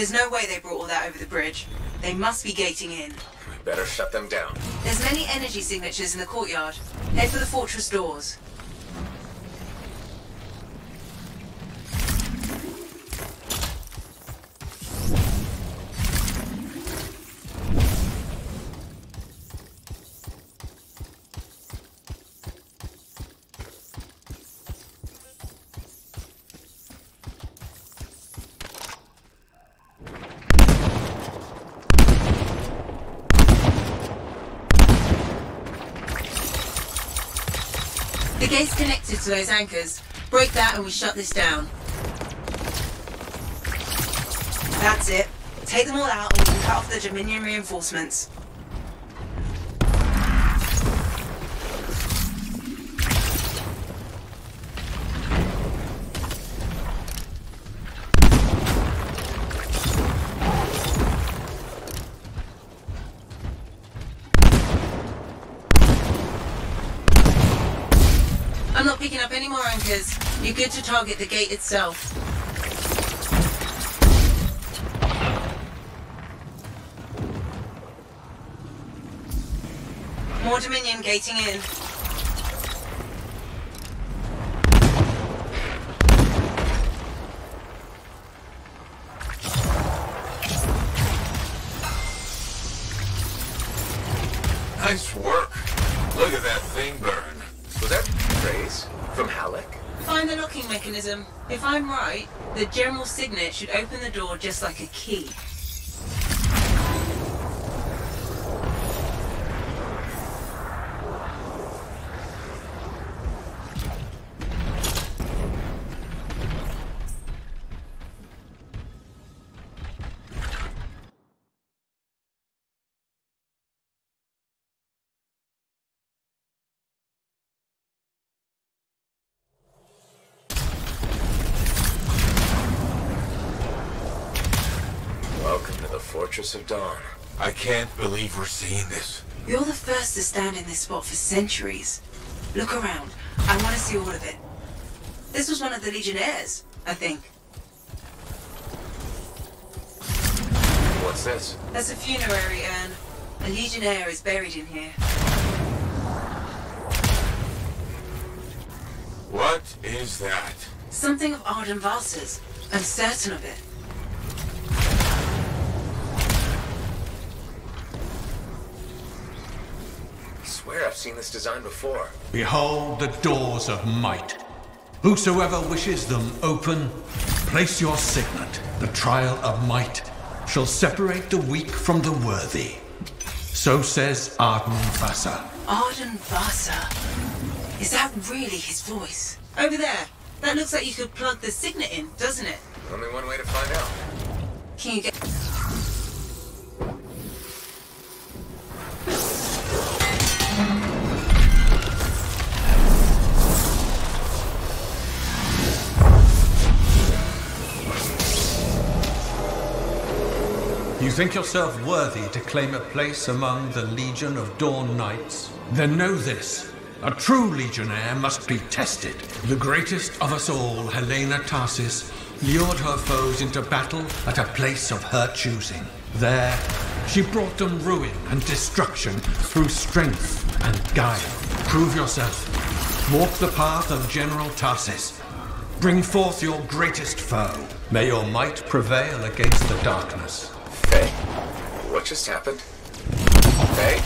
There's no way they brought all that over the bridge. They must be gating in. We better shut them down. There's many energy signatures in the courtyard. Head for the fortress doors. The gate's connected to those anchors. Break that and we shut this down. That's it. Take them all out and we can cut off the Dominion reinforcements. I'm not picking up any more anchors. You're good to target the gate itself. More Dominion gating in. Nice work. Look at that thing burn. Was that praise from Halleck? Find the locking mechanism. If I'm right, the general signet should open the door just like a key. Fortress of Dawn. I can't believe we're seeing this. You're the first to stand in this spot for centuries. Look around. I want to see all of it. This was one of the Legionnaires, I think. What's this? That's a funerary urn. A Legionnaire is buried in here. What is that? Something of Arden-Vasa's. I'm certain of it. I swear I've seen this design before. Behold the doors of might. Whosoever wishes them open, place your signet. The trial of might shall separate the weak from the worthy. So says Arden-Vasa. Arden-Vasa? Is that really his voice? Over there. That looks like you could plug the signet in, doesn't it? Only one way to find out. Can you get... You think yourself worthy to claim a place among the Legion of Dawn Knights? Then know this. A true Legionnaire must be tested. The greatest of us all, Helena Tarsis, lured her foes into battle at a place of her choosing. There, she brought them ruin and destruction through strength and guile. Prove yourself. Walk the path of General Tarsis. Bring forth your greatest foe. May your might prevail against the darkness. Faye? What just happened? Faye?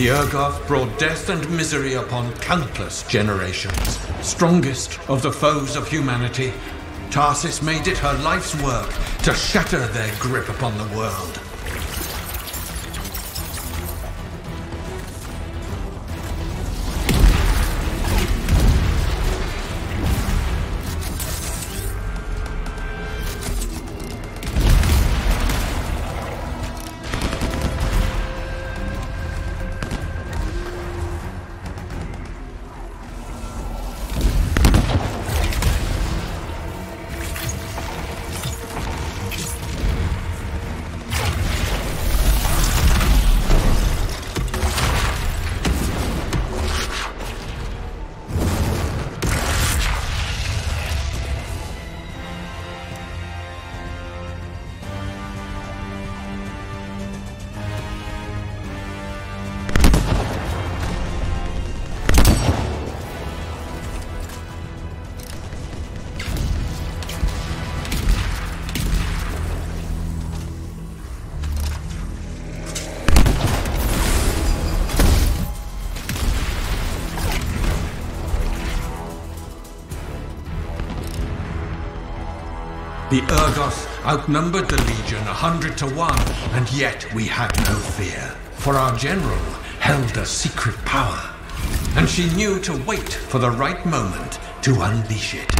The Urgoth brought death and misery upon countless generations. Strongest of the foes of humanity, Tarsis made it her life's work to shatter their grip upon the world. The Urgoth outnumbered the Legion 100 to 1, and yet we had no fear. For our general held a secret power, and she knew to wait for the right moment to unleash it.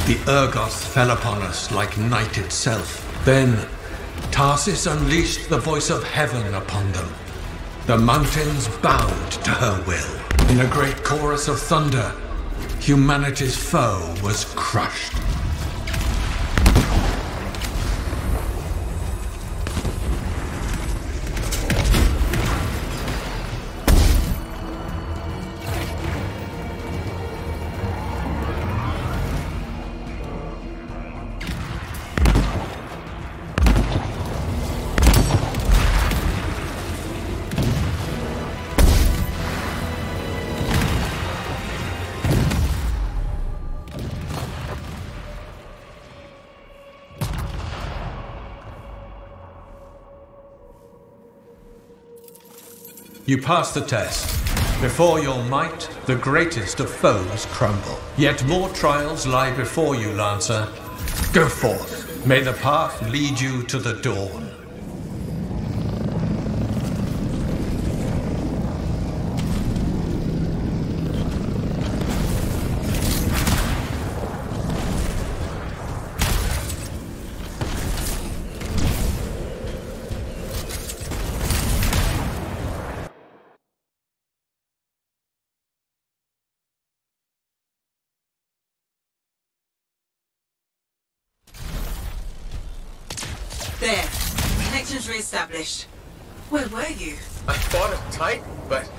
The Urgoth fell upon us like night itself. Then, Tarsis unleashed the voice of heaven upon them. The mountains bowed to her will. In a great chorus of thunder, humanity's foe was crushed. You passed the test. Before your might, the greatest of foes crumble. Yet more trials lie before you, Lancer. Go forth. May the path lead you to the dawn. There. Connections re-established. Where were you? I fought a Titan, but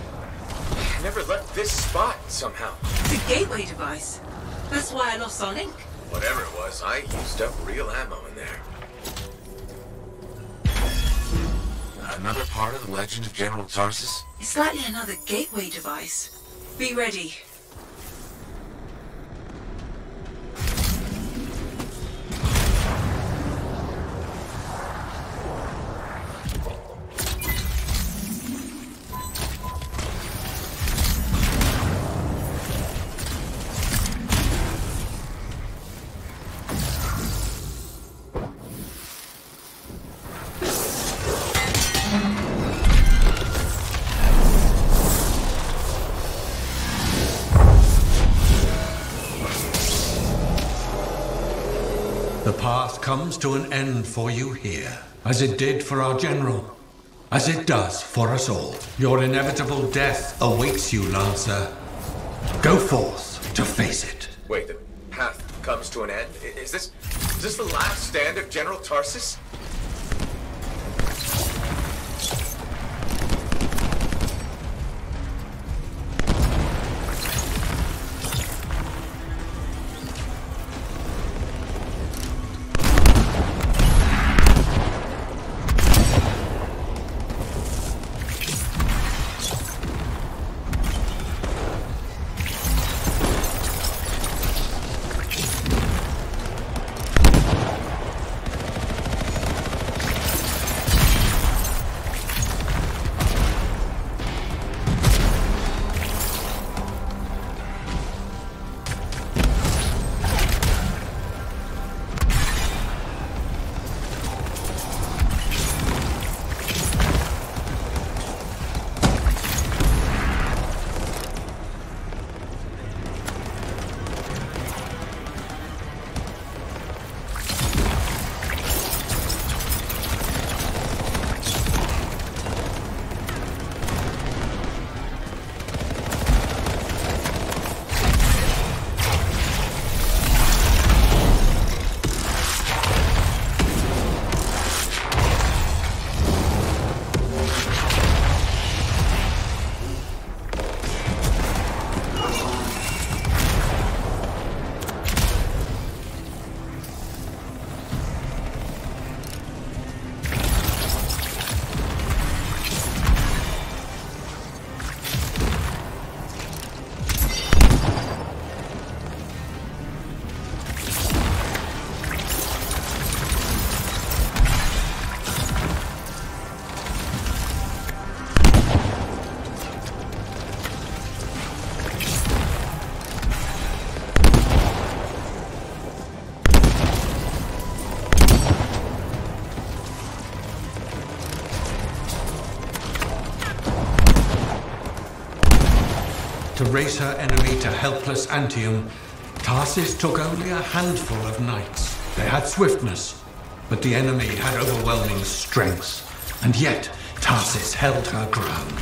I never left this spot somehow. The gateway device. That's why I lost our link. Whatever it was, I used up real ammo in there. Another part of the legend of General Tarsis? It's likely another gateway device. Be ready. The path comes to an end for you here, as it did for our general, as it does for us all. Your inevitable death awaits you, Lancer. Go forth to face it. Wait, the path comes to an end? Is this the last stand of General Tarsis? to raise her enemy to helpless Anthem, Tarsis took only a handful of knights. They had swiftness, but the enemy had overwhelming strength, and yet Tarsis held her ground.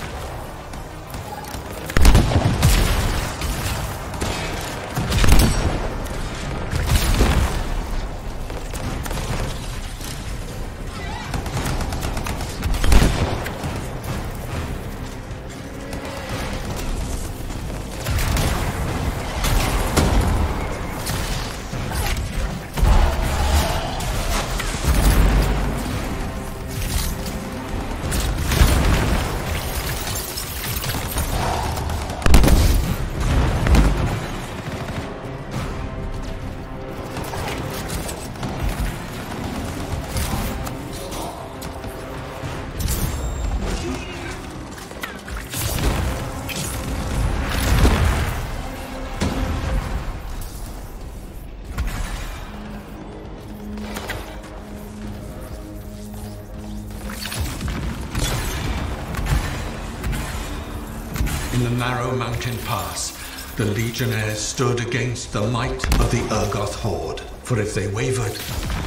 In the narrow mountain pass, the Legionnaires stood against the might of the Urgoth horde. For if they wavered,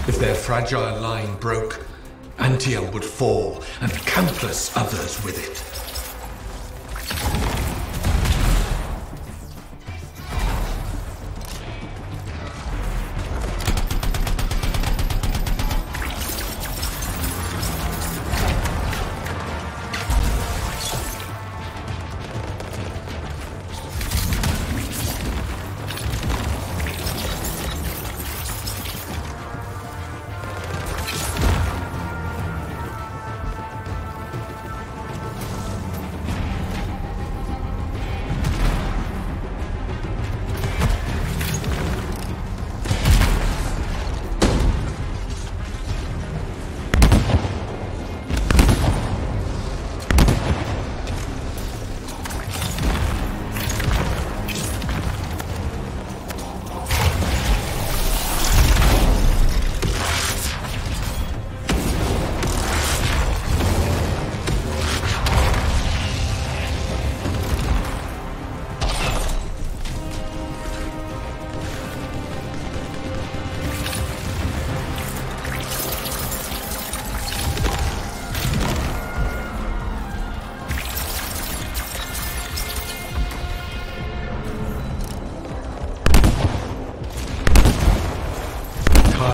if their fragile line broke, Anthem would fall, and countless others with it.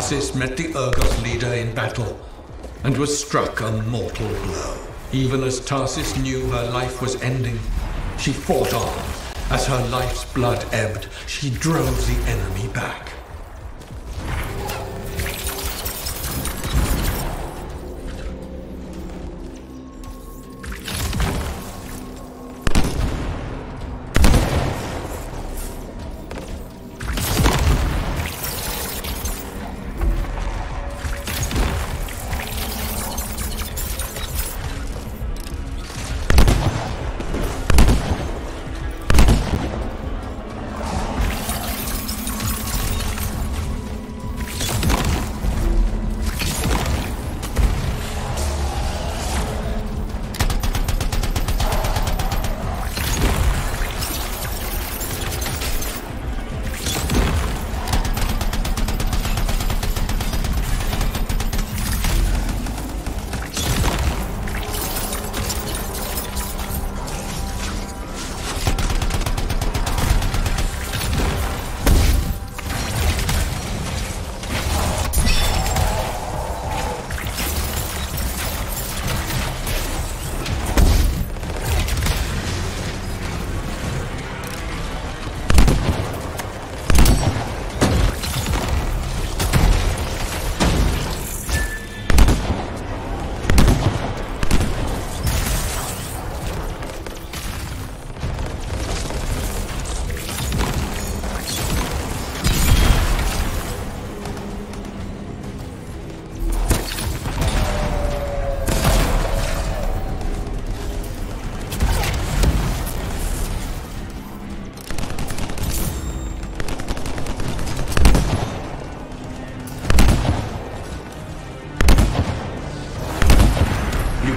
Tarsis met the Urgoth leader in battle, and was struck a mortal blow. Even as Tarsis knew her life was ending, she fought on. As her life's blood ebbed, she drove the enemy back.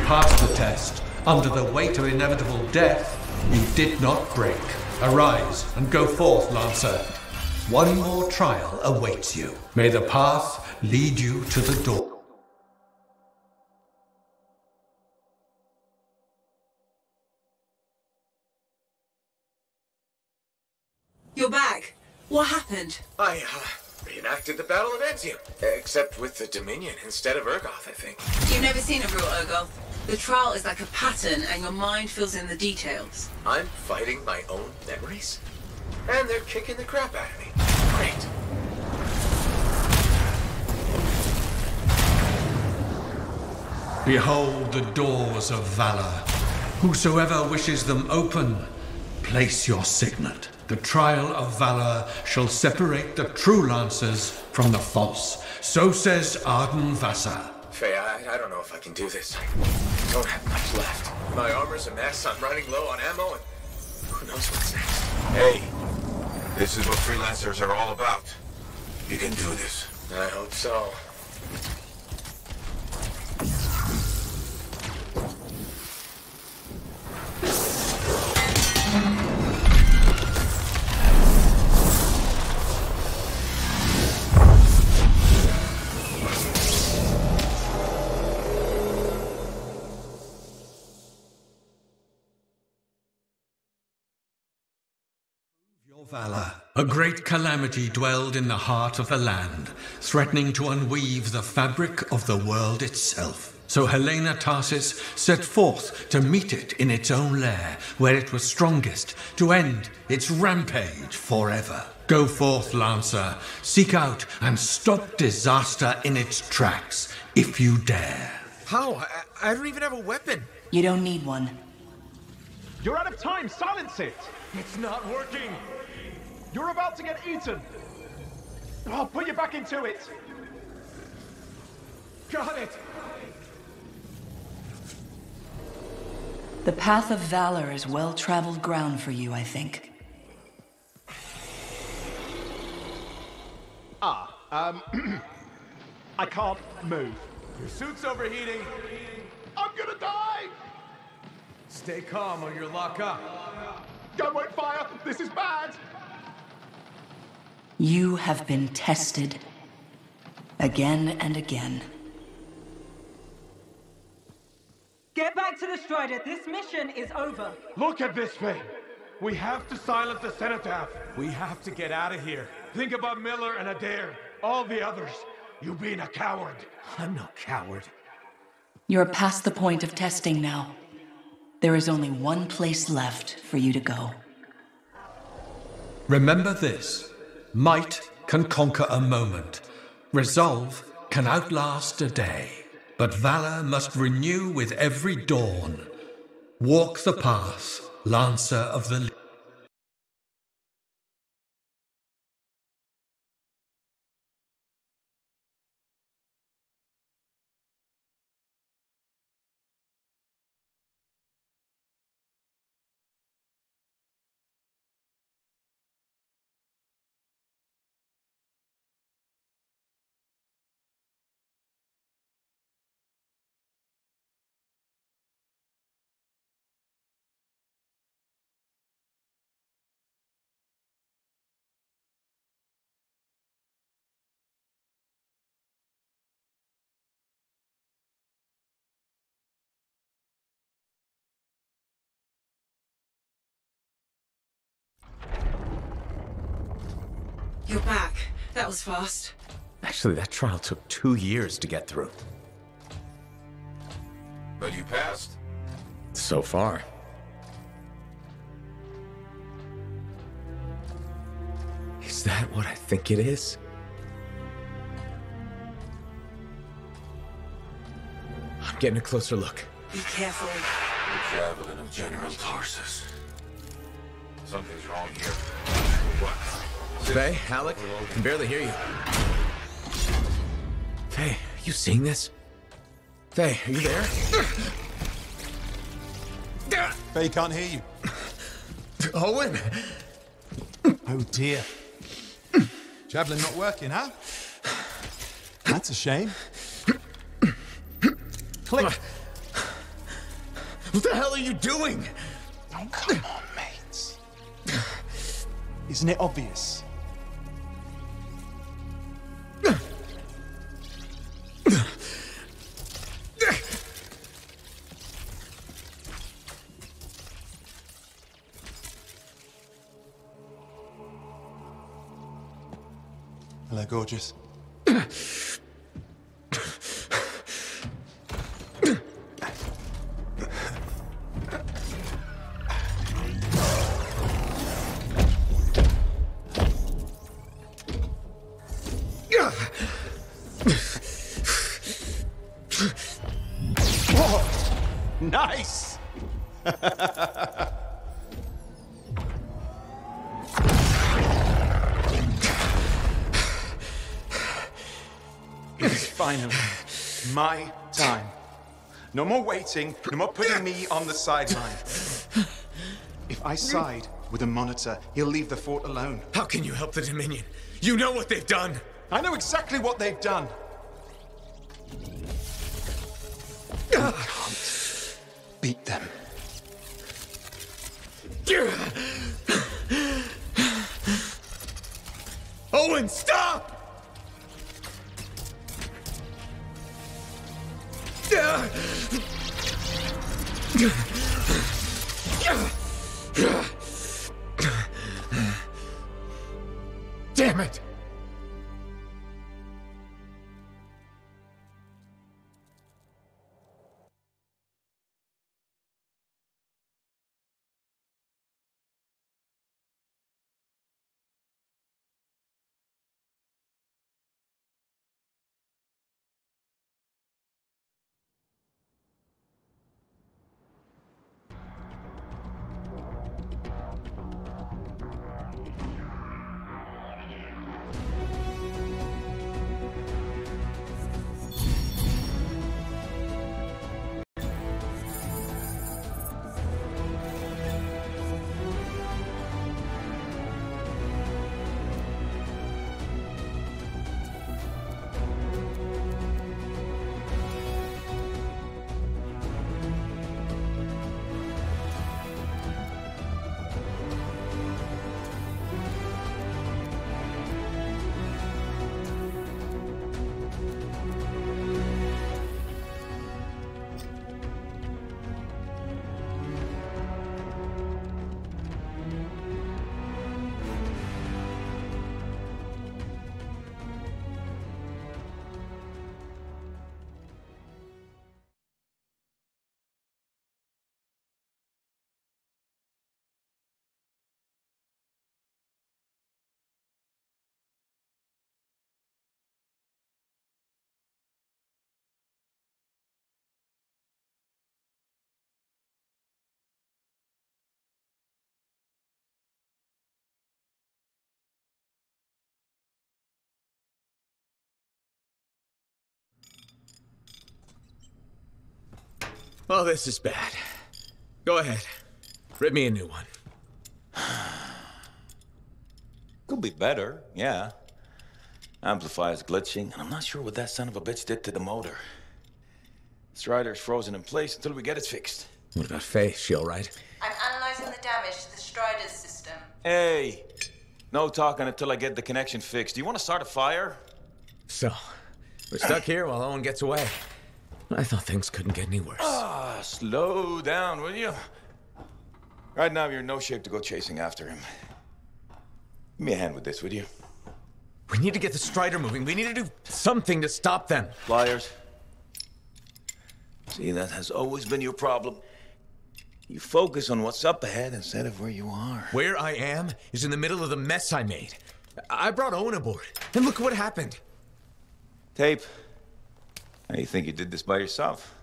Passed the test. Under the weight of inevitable death, you did not break. Arise and go forth, Lancer. One more trial awaits you. May the path lead you to the door. You're back. What happened? I, reenacted the Battle of Anthem. Except with the Dominion instead of Urgoth, I think. You've never seen a real Urgoth. The trial is like a pattern and your mind fills in the details. I'm fighting my own memories? And they're kicking the crap out of me. Great. Behold the doors of valor. Whosoever wishes them open, place your signet. The trial of valor shall separate the true Lancers from the false. So says DRAGONVSKIRA. Faye, I don't know if I can do this. I don't have much left. My armor's a mess, I'm running low on ammo, and who knows what's next. Hey, this is what Freelancers are all about. You can do this. I hope so. Valor. A great calamity dwelled in the heart of the land, threatening to unweave the fabric of the world itself. So Helena Tarsis set forth to meet it in its own lair, where it was strongest, to end its rampage forever. Go forth, Lancer, seek out and stop disaster in its tracks, if you dare. How? I don't even have a weapon. You don't need one. You're out of time! Silence it! It's not working! You're about to get eaten! I'll put you back into it! Got it! The path of valor is well-traveled ground for you, I think. I can't move. Your suit's overheating. I'm gonna die! Stay calm or you'll lock up. Gun won't fire! This is bad! You have been tested. Again and again. Get back to the Strider. This mission is over. Look at this thing! We have to silence the cenotaph. We have to get out of here. Think about Miller and Adair. All the others. You being a coward. I'm no coward. You're past the point of testing now. There is only one place left for you to go. Remember this. Might can conquer a moment. Resolve can outlast a day. But valor must renew with every dawn. Walk the path, Lancer of the... You're back. That was fast. Actually, that trial took 2 years to get through. But you passed. So far. Is that what I think it is? I'm getting a closer look. Be careful. The javelin of General Tarsis. Something's wrong here. What? Faye, Alec, I can barely hear you. Faye, you seeing this? Faye, are you there? Faye can't hear you. Owen! Oh dear. Javelin not working, huh? That's a shame. Click! What the hell are you doing? Oh, come on, mates. Isn't it obvious? Hello, gorgeous. Nice! It's finally my time. No more waiting, no more putting me on the sideline. If I side with a monitor, he'll leave the fort alone. How can you help the Dominion? You know what they've done! I know exactly what they've done. We can't beat them. Owen, stop! Damn it! Oh, this is bad. Go ahead. Rip me a new one. Could be better, yeah. Amplifier's glitching, and I'm not sure what that son of a bitch did to the motor. Strider's frozen in place until we get it fixed. What about Faith? She all right? I'm analyzing the damage to the Strider's system. Hey, no talking until I get the connection fixed. Do you want to start a fire? So, we're stuck here while Owen gets away. I thought things couldn't get any worse. Slow down, will you? Right now, you're in no shape to go chasing after him. Give me a hand with this, would you? We need to get the Strider moving. We need to do something to stop them. Flyers. See, that has always been your problem. You focus on what's up ahead instead of where you are. Where I am is in the middle of the mess I made. I brought Owen aboard, and look what happened. Tape. How do you think you did this by yourself?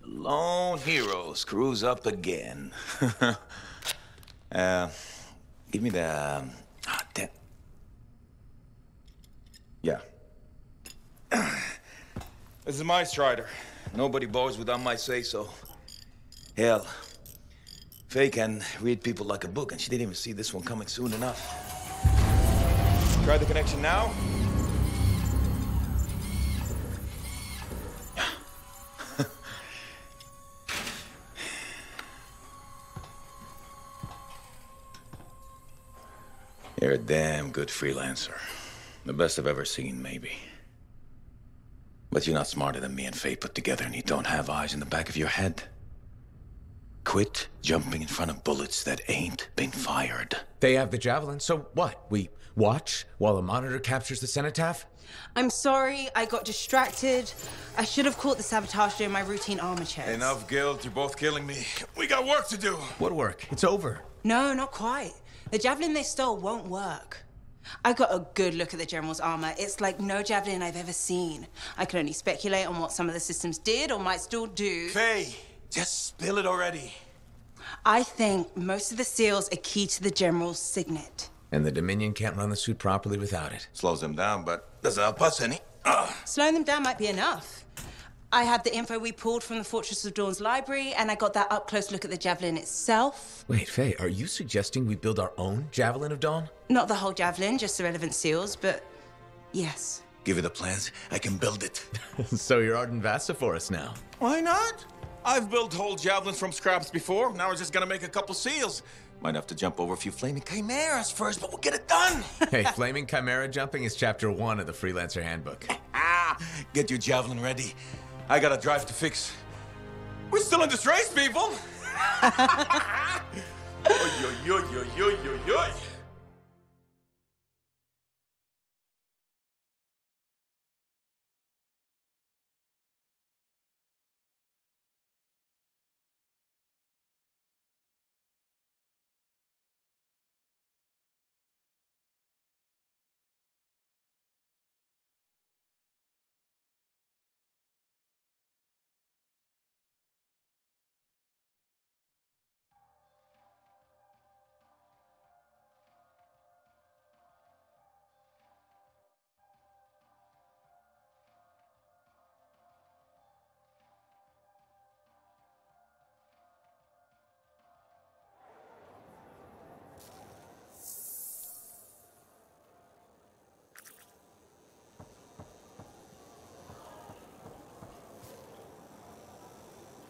Lone hero screws up again. Give me the... damn. Yeah. This is my Strider. Nobody bows without my say-so. Hell, Faye can read people like a book, and she didn't even see this one coming soon enough. Try the connection now. You're a damn good freelancer. The best I've ever seen, maybe. But you're not smarter than me and Faye put together, and you don't have eyes in the back of your head. Quit jumping in front of bullets that ain't been fired. They have the javelin, so what? We watch while the monitor captures the cenotaph? I'm sorry, I got distracted. I should have caught the sabotage during my routine armor checks. Enough, Guild. You're both killing me. We got work to do. What work? It's over. No, not quite. The javelin they stole won't work. I got a good look at the General's armor. It's like no javelin I've ever seen. I can only speculate on what some of the systems did or might still do. Faye, just spill it already. I think most of the seals are key to the General's signet. And the Dominion can't run the suit properly without it. Slows them down, but doesn't help us any. Slowing them down might be enough. I have the info we pulled from the Fortress of Dawn's library, and I got that up-close look at the javelin itself. Wait, Faye, are you suggesting we build our own Javelin of Dawn? Not the whole javelin, just the relevant seals, but yes. Give me the plans. I can build it. So you're Arden Vassa for us now. Why not? I've built whole javelins from scraps before. Now we're just gonna make a couple seals. Might have to jump over a few flaming chimeras first, but we'll get it done. Hey, flaming chimera jumping is chapter 1 of the Freelancer Handbook. Get your javelin ready. I got a drive to fix. We're still in this race, people. Oy, oy, oy, oy, oy, oy, oy.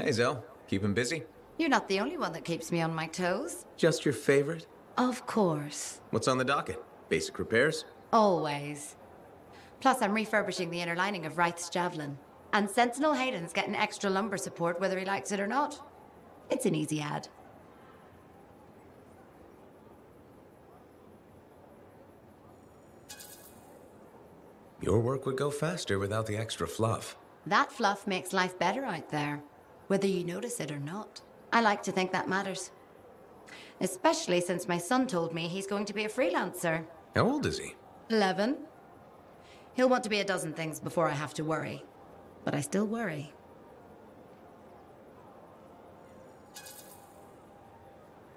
Hey, Zell. Keep him busy? You're not the only one that keeps me on my toes. Just your favorite? Of course. What's on the docket? Basic repairs? Always. Plus, I'm refurbishing the inner lining of Wraith's javelin. And Sentinel Hayden's getting extra lumber support whether he likes it or not. It's an easy ad. Your work would go faster without the extra fluff. That fluff makes life better out there, whether you notice it or not. I like to think that matters. Especially since my son told me he's going to be a freelancer. How old is he? 11. He'll want to be a dozen things before I have to worry. But I still worry.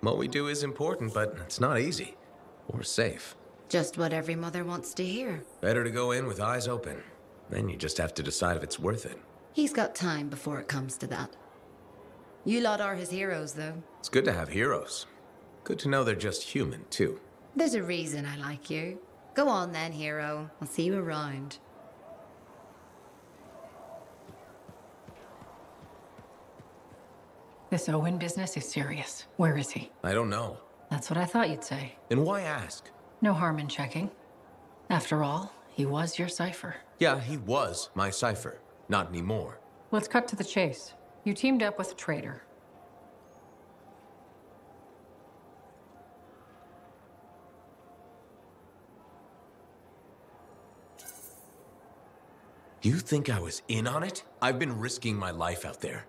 What we do is important, but it's not easy. Or safe. Just what every mother wants to hear. Better to go in with eyes open. Then you just have to decide if it's worth it. He's got time before it comes to that. You lot are his heroes, though. It's good to have heroes. Good to know they're just human, too. There's a reason I like you. Go on then, hero. I'll see you around. This Owen business is serious. Where is he? I don't know. That's what I thought you'd say. Then why ask? No harm in checking. After all, he was your cipher. Yeah, he was my cipher. Not anymore. Let's cut to the chase. You teamed up with a traitor. You think I was in on it? I've been risking my life out there.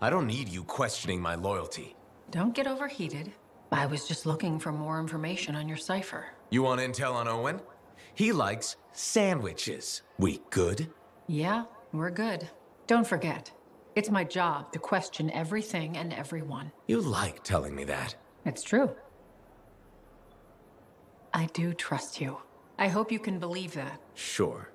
I don't need you questioning my loyalty. Don't get overheated. I was just looking for more information on your cipher. You want intel on Owen? He likes sandwiches. We good? Yeah, we're good. Don't forget, it's my job to question everything and everyone. You like telling me that. It's true. I do trust you. I hope you can believe that. Sure.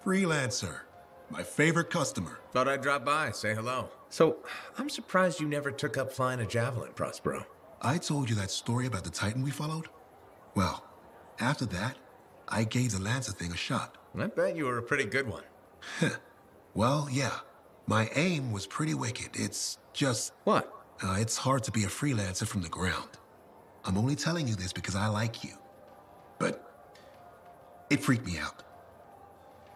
Freelancer. My favorite customer. Thought I'd drop by, say hello. So, I'm surprised you never took up flying a javelin, Prospero. I told you that story about the Titan we followed? Well, after that, I gave the Lancer thing a shot. I bet you were a pretty good one. Well, yeah. My aim was pretty wicked. It's just... What? It's hard to be a freelancer from the ground. I'm only telling you this because I like you. But it freaked me out.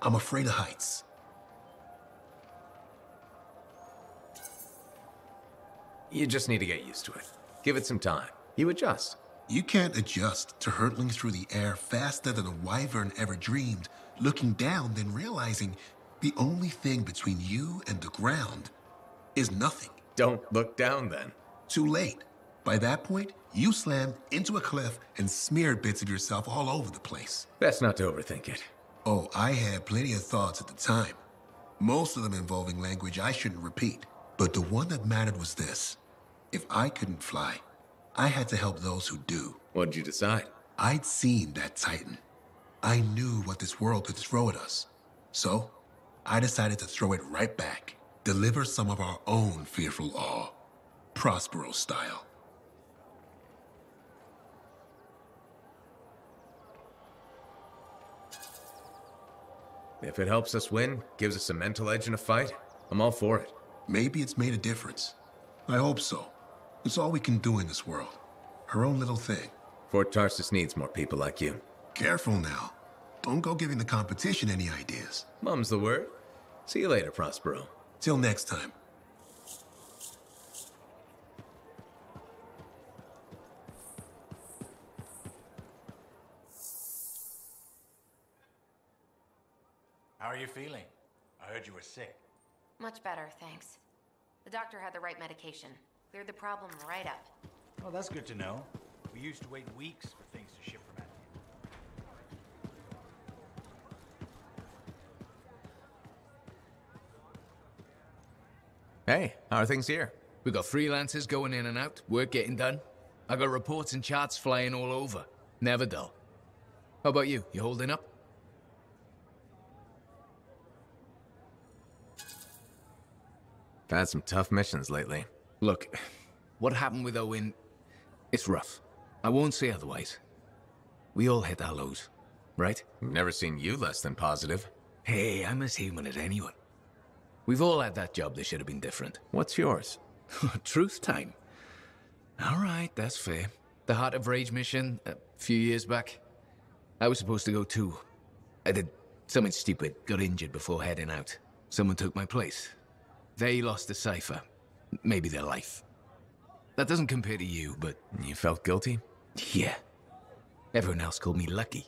I'm afraid of heights. You just need to get used to it. Give it some time. You adjust. You can't adjust to hurtling through the air faster than a wyvern ever dreamed, looking down, then realizing the only thing between you and the ground is nothing. Don't look down, then. Too late. By that point, you slammed into a cliff and smeared bits of yourself all over the place. Best not to overthink it. Oh, I had plenty of thoughts at the time. Most of them involving language I shouldn't repeat. But the one that mattered was this. If I couldn't fly, I had to help those who do. What'd you decide? I'd seen that Titan. I knew what this world could throw at us. So, I decided to throw it right back. Deliver some of our own fearful awe. Prospero style. If it helps us win, gives us a mental edge in a fight, I'm all for it. Maybe it's made a difference. I hope so. It's all we can do in this world. Her own little thing. Fort Tarsus needs more people like you. Careful now. Don't go giving the competition any ideas. Mum's the word. See you later, Prospero. Till next time. How are you feeling? I heard you were sick. Much better, thanks. The doctor had the right medication. Cleared the problem right up. Oh, that's good to know. We used to wait weeks for things to ship from Anthem. Hey, how are things here? We got freelancers going in and out, work getting done. I got reports and charts flying all over. Never dull. How about you? You holding up? I've had some tough missions lately. Look, what happened with Owen, it's rough. I won't say otherwise. We all hit our lows, right? Never seen you less than positive. Hey, I'm as human as anyone. We've all had that job that should have been different. What's yours? Truth time. All right, that's fair. The Heart of Rage mission, a few years back. I was supposed to go too. I did something stupid, got injured before heading out. Someone took my place. They lost the cipher. Maybe their life. That doesn't compare to you, but... You felt guilty? Yeah. Everyone else called me lucky.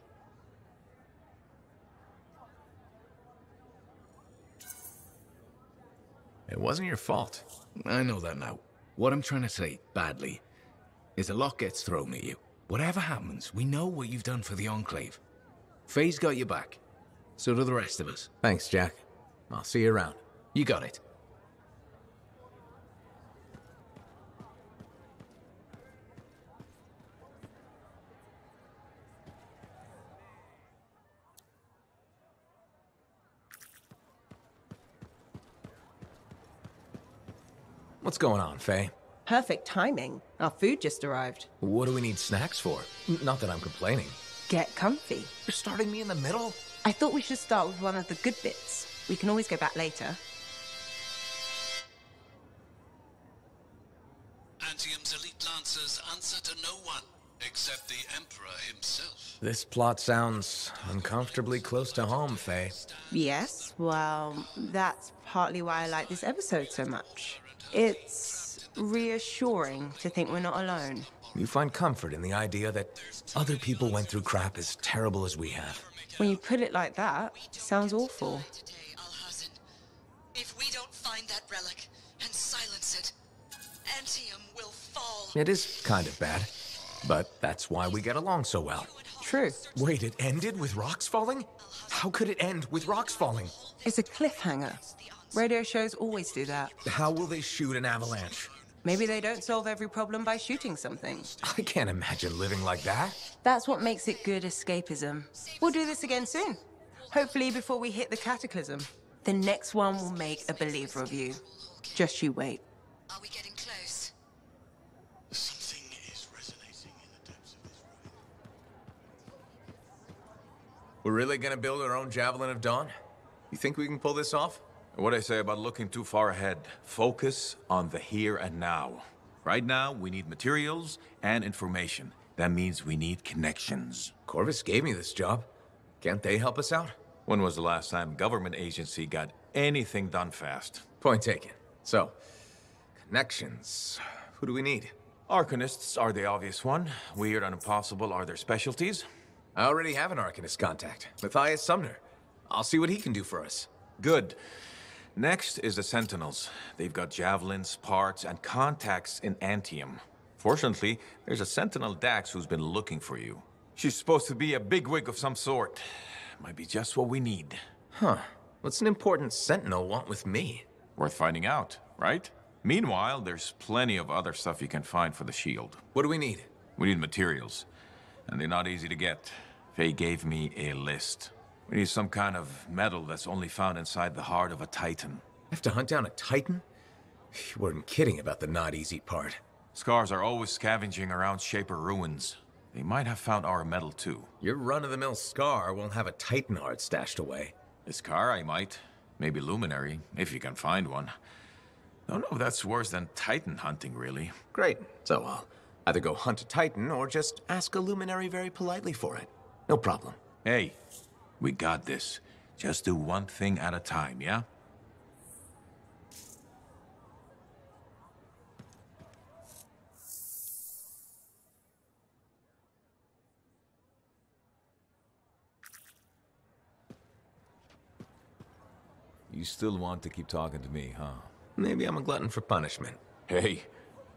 It wasn't your fault. I know that now. What I'm trying to say, badly, is a lot gets thrown at you. Whatever happens, we know what you've done for the Enclave. Faye's got your back. So do the rest of us. Thanks, Jack. I'll see you around. You got it. What's going on, Faye? Perfect timing. Our food just arrived. What do we need snacks for? Not that I'm complaining. Get comfy. You're starting me in the middle? I thought we should start with one of the good bits. We can always go back later. Antium's elite lancers answer to no one except the Emperor himself. This plot sounds uncomfortably close to home, Faye. Yes, well, that's partly why I like this episode so much. It's reassuring to think we're not alone. You find comfort in the idea that other people went through crap as terrible as we have. When you put it like that, it sounds awful. If we don't find that relic and silence it, Antium will fall. It is kind of bad, but that's why we get along so well. True. Wait, it ended with rocks falling? How could it end with rocks falling? It's a cliffhanger. Radio shows always do that. How will they shoot an avalanche? Maybe they don't solve every problem by shooting something. I can't imagine living like that. That's what makes it good escapism. We'll do this again soon. Hopefully before we hit the cataclysm. The next one will make a believer of you. Just you wait. Are we getting close? Something is resonating in the depths of this ruin. We're really gonna build our own Javelin of Dawn? You think we can pull this off? What I say about looking too far ahead. Focus on the here and now. Right now, we need materials and information. That means we need connections. Corvus gave me this job. Can't they help us out? When was the last time government agency got anything done fast? Point taken. So, connections. Who do we need? Arcanists are the obvious one. Weird and impossible are their specialties. I already have an Arcanist contact, Matthias Sumner. I'll see what he can do for us. Good. Next is the Sentinels. They've got javelins, parts, and contacts in Anthem. Fortunately, there's a Sentinel Dax who's been looking for you. She's supposed to be a bigwig of some sort. Might be just what we need. Huh. What's an important Sentinel want with me? Worth finding out, right? Meanwhile, there's plenty of other stuff you can find for the shield. What do we need? We need materials. And they're not easy to get. Faye gave me a list. We need some kind of metal that's only found inside the heart of a Titan. Have to hunt down a Titan? You weren't kidding about the not easy part. Scars are always scavenging around Shaper ruins. They might have found our metal too. Your run-of-the-mill Scar won't have a Titan heart stashed away. The Scar I might. Maybe Luminary, if you can find one. Don't know if that's worse than Titan hunting, really. Great. So I'll either go hunt a Titan or just ask a Luminary very politely for it. No problem. Hey, we got this. Just do one thing at a time, yeah? You still want to keep talking to me, huh? Maybe I'm a glutton for punishment. Hey,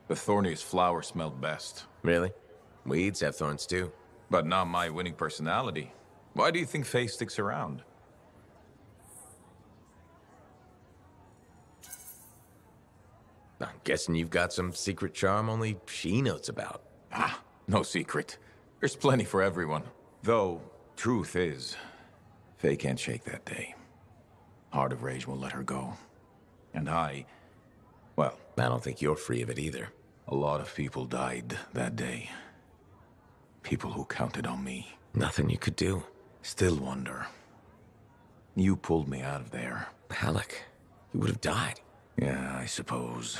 the thorniest flower smelled best. Really? Weeds have thorns too. But not my winning personality. Why do you think Faye sticks around? I'm guessing you've got some secret charm only she knows about. Ah, no secret. There's plenty for everyone. Though, truth is, Faye can't shake that day. Heart of Rage won't let her go. And well... I don't think you're free of it either. A lot of people died that day. People who counted on me. Nothing you could do. Still wonder. You pulled me out of there. Halleck, you would have died. Yeah, I suppose.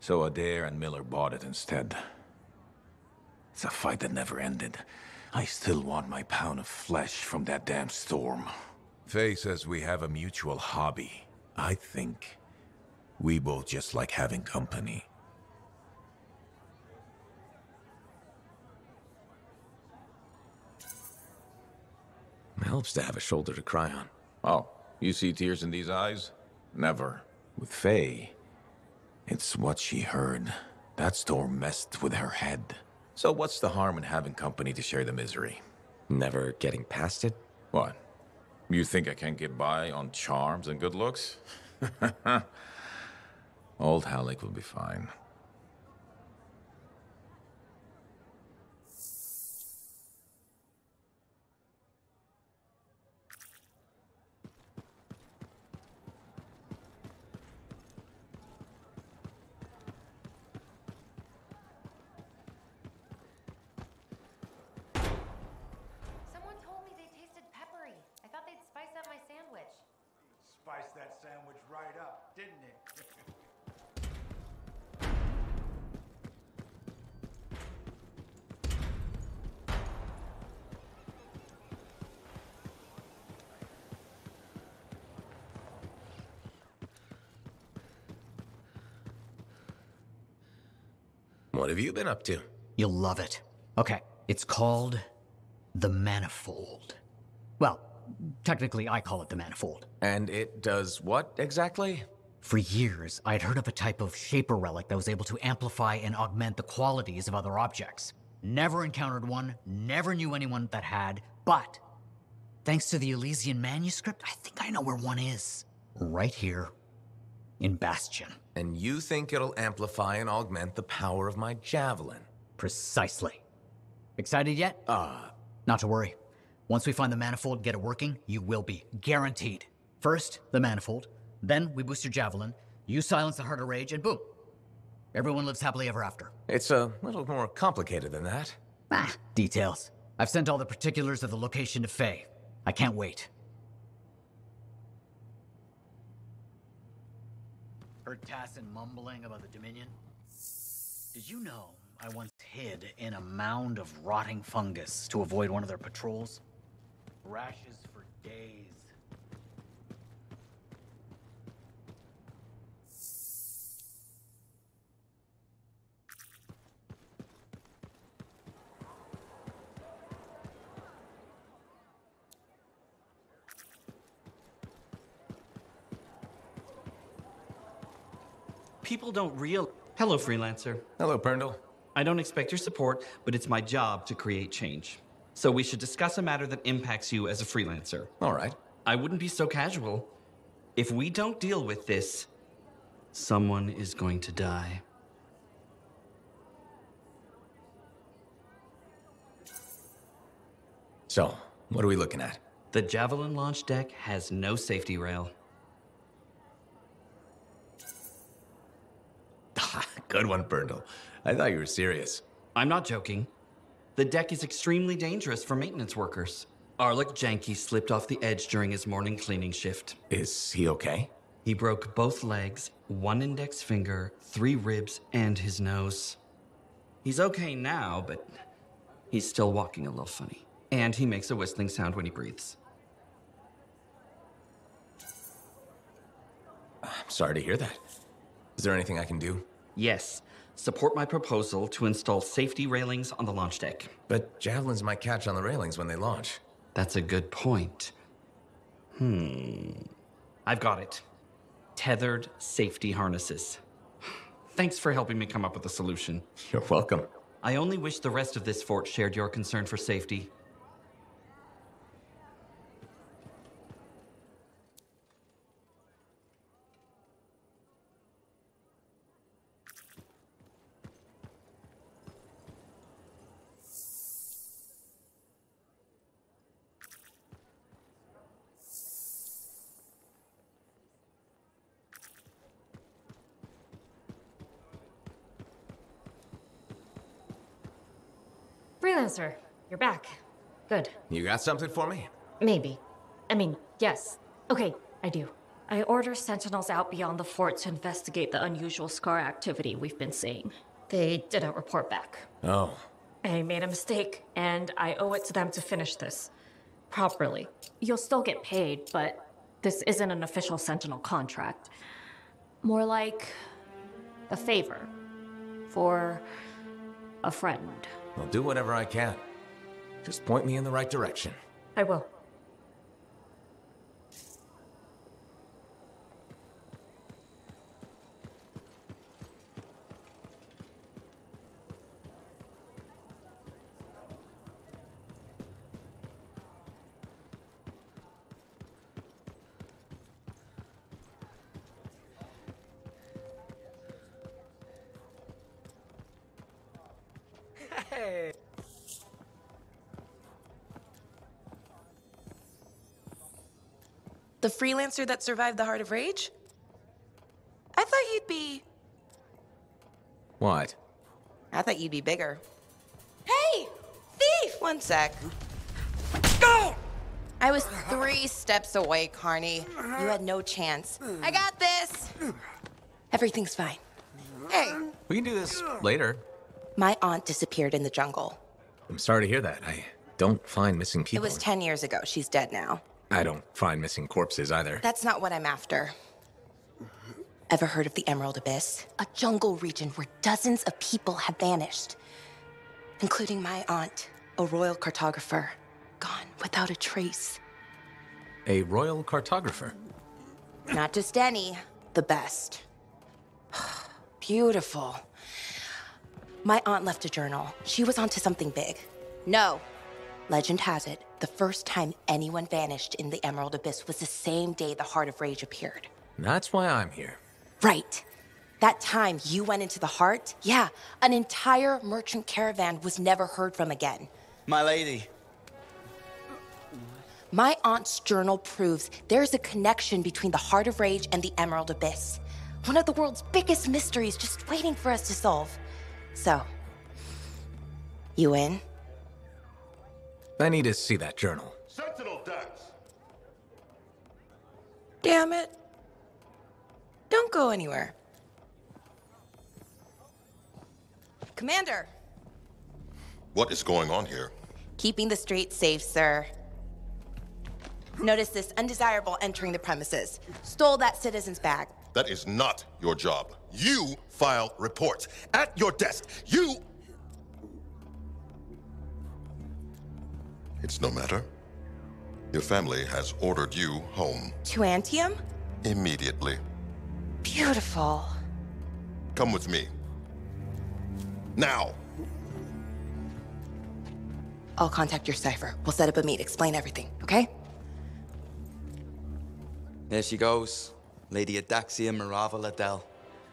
So Adair and Miller bought it instead. It's a fight that never ended. I still want my pound of flesh from that damn storm. Faye says we have a mutual hobby. I think we both just like having company. It helps to have a shoulder to cry on. Oh, you see tears in these eyes? Never. With Faye, it's what she heard. That storm messed with her head. So what's the harm in having company to share the misery? Never getting past it? What? You think I can't get by on charms and good looks? Old Halleck will be fine. Spiced that sandwich right up, didn't it? What have you been up to? You'll love it. Okay, it's called the Manifold. Well, technically I call it the Manifold. And it does what exactly? For years, I'd heard of a type of Shaper relic that was able to amplify and augment the qualities of other objects. Never encountered one, never knew anyone that had, but thanks to the Elysian manuscript, I think I know where one is. Right here in Bastion. And you think it'll amplify and augment the power of my javelin? Precisely. Excited yet? Not to worry. Once we find the manifold and get it working, you will be. Guaranteed. First, the manifold. Then we boost your javelin. You silence the heart of rage, and boom. Everyone lives happily ever after. It's a little more complicated than that. Ah, details. I've sent all the particulars of the location to Faye. I can't wait. Heard Tassin mumbling about the Dominion? Did you know I once hid in a mound of rotting fungus to avoid one of their patrols? Rashes for days. People don't real. Hello, Freelancer. Hello, Perndle. I don't expect your support, but it's my job to create change. So we should discuss a matter that impacts you as a freelancer. All right. I wouldn't be so casual. If we don't deal with this, someone is going to die. So, what are we looking at? The Javelin launch deck has no safety rail. Good one, Perndle. I thought you were serious. I'm not joking. The deck is extremely dangerous for maintenance workers. Arlik Janky slipped off the edge during his morning cleaning shift. Is he okay? He broke both legs, 1 index finger, 3 ribs, and his nose. He's okay now, but he's still walking a little funny. And he makes a whistling sound when he breathes. I'm sorry to hear that. Is there anything I can do? Yes. Support my proposal to install safety railings on the launch deck. But javelins might catch on the railings when they launch. That's a good point. I've got it. Tethered safety harnesses. Thanks for helping me come up with a solution. You're welcome. I only wish the rest of this fort shared your concern for safety. Freelancer, you're back. Good. You got something for me? Maybe. I mean, yes. Okay, I do. I order sentinels out beyond the fort to investigate the unusual scar activity we've been seeing. They didn't report back. Oh. I made a mistake, and I owe it to them to finish this properly. You'll still get paid, but this isn't an official sentinel contract. More like a favor for a friend. I'll do whatever I can. Just point me in the right direction. I will. Hey. The freelancer that survived the Heart of Rage? I thought you'd be... What? I thought you'd be bigger. Hey! Thief! One sec. Go! I was 3 steps away, Carney. You had no chance. I got this! Everything's fine. Hey! We can do this later. My aunt disappeared in the jungle. I'm sorry to hear that. I don't find missing people. It was 10 years ago. She's dead now. I don't find missing corpses either. That's not what I'm after. Ever heard of the Emerald Abyss? A jungle region where dozens of people have vanished. Including my aunt, a royal cartographer. Gone without a trace. A royal cartographer? Not just any, the best. Beautiful. My aunt left a journal. She was onto something big. No. Legend has it, the first time anyone vanished in the Emerald Abyss was the same day the Heart of Rage appeared. That's why I'm here. Right. That time you went into the Heart, yeah, an entire merchant caravan was never heard from again. My lady. My aunt's journal proves there's a connection between the Heart of Rage and the Emerald Abyss. One of the world's biggest mysteries just waiting for us to solve. So, you in? I need to see that journal. Sentinel Dax! Damn it. Don't go anywhere. Commander! What is going on here? Keeping the streets safe, sir. Notice this undesirable entering the premises. Stole that citizen's bag. That is not your job. You file reports. At your desk, you... It's no matter. Your family has ordered you home. To Anthem? Immediately. Beautiful. Come with me. Now! I'll contact your cipher. We'll set up a meet, explain everything, okay? There she goes. Lady Adaxia Mirava Ladell.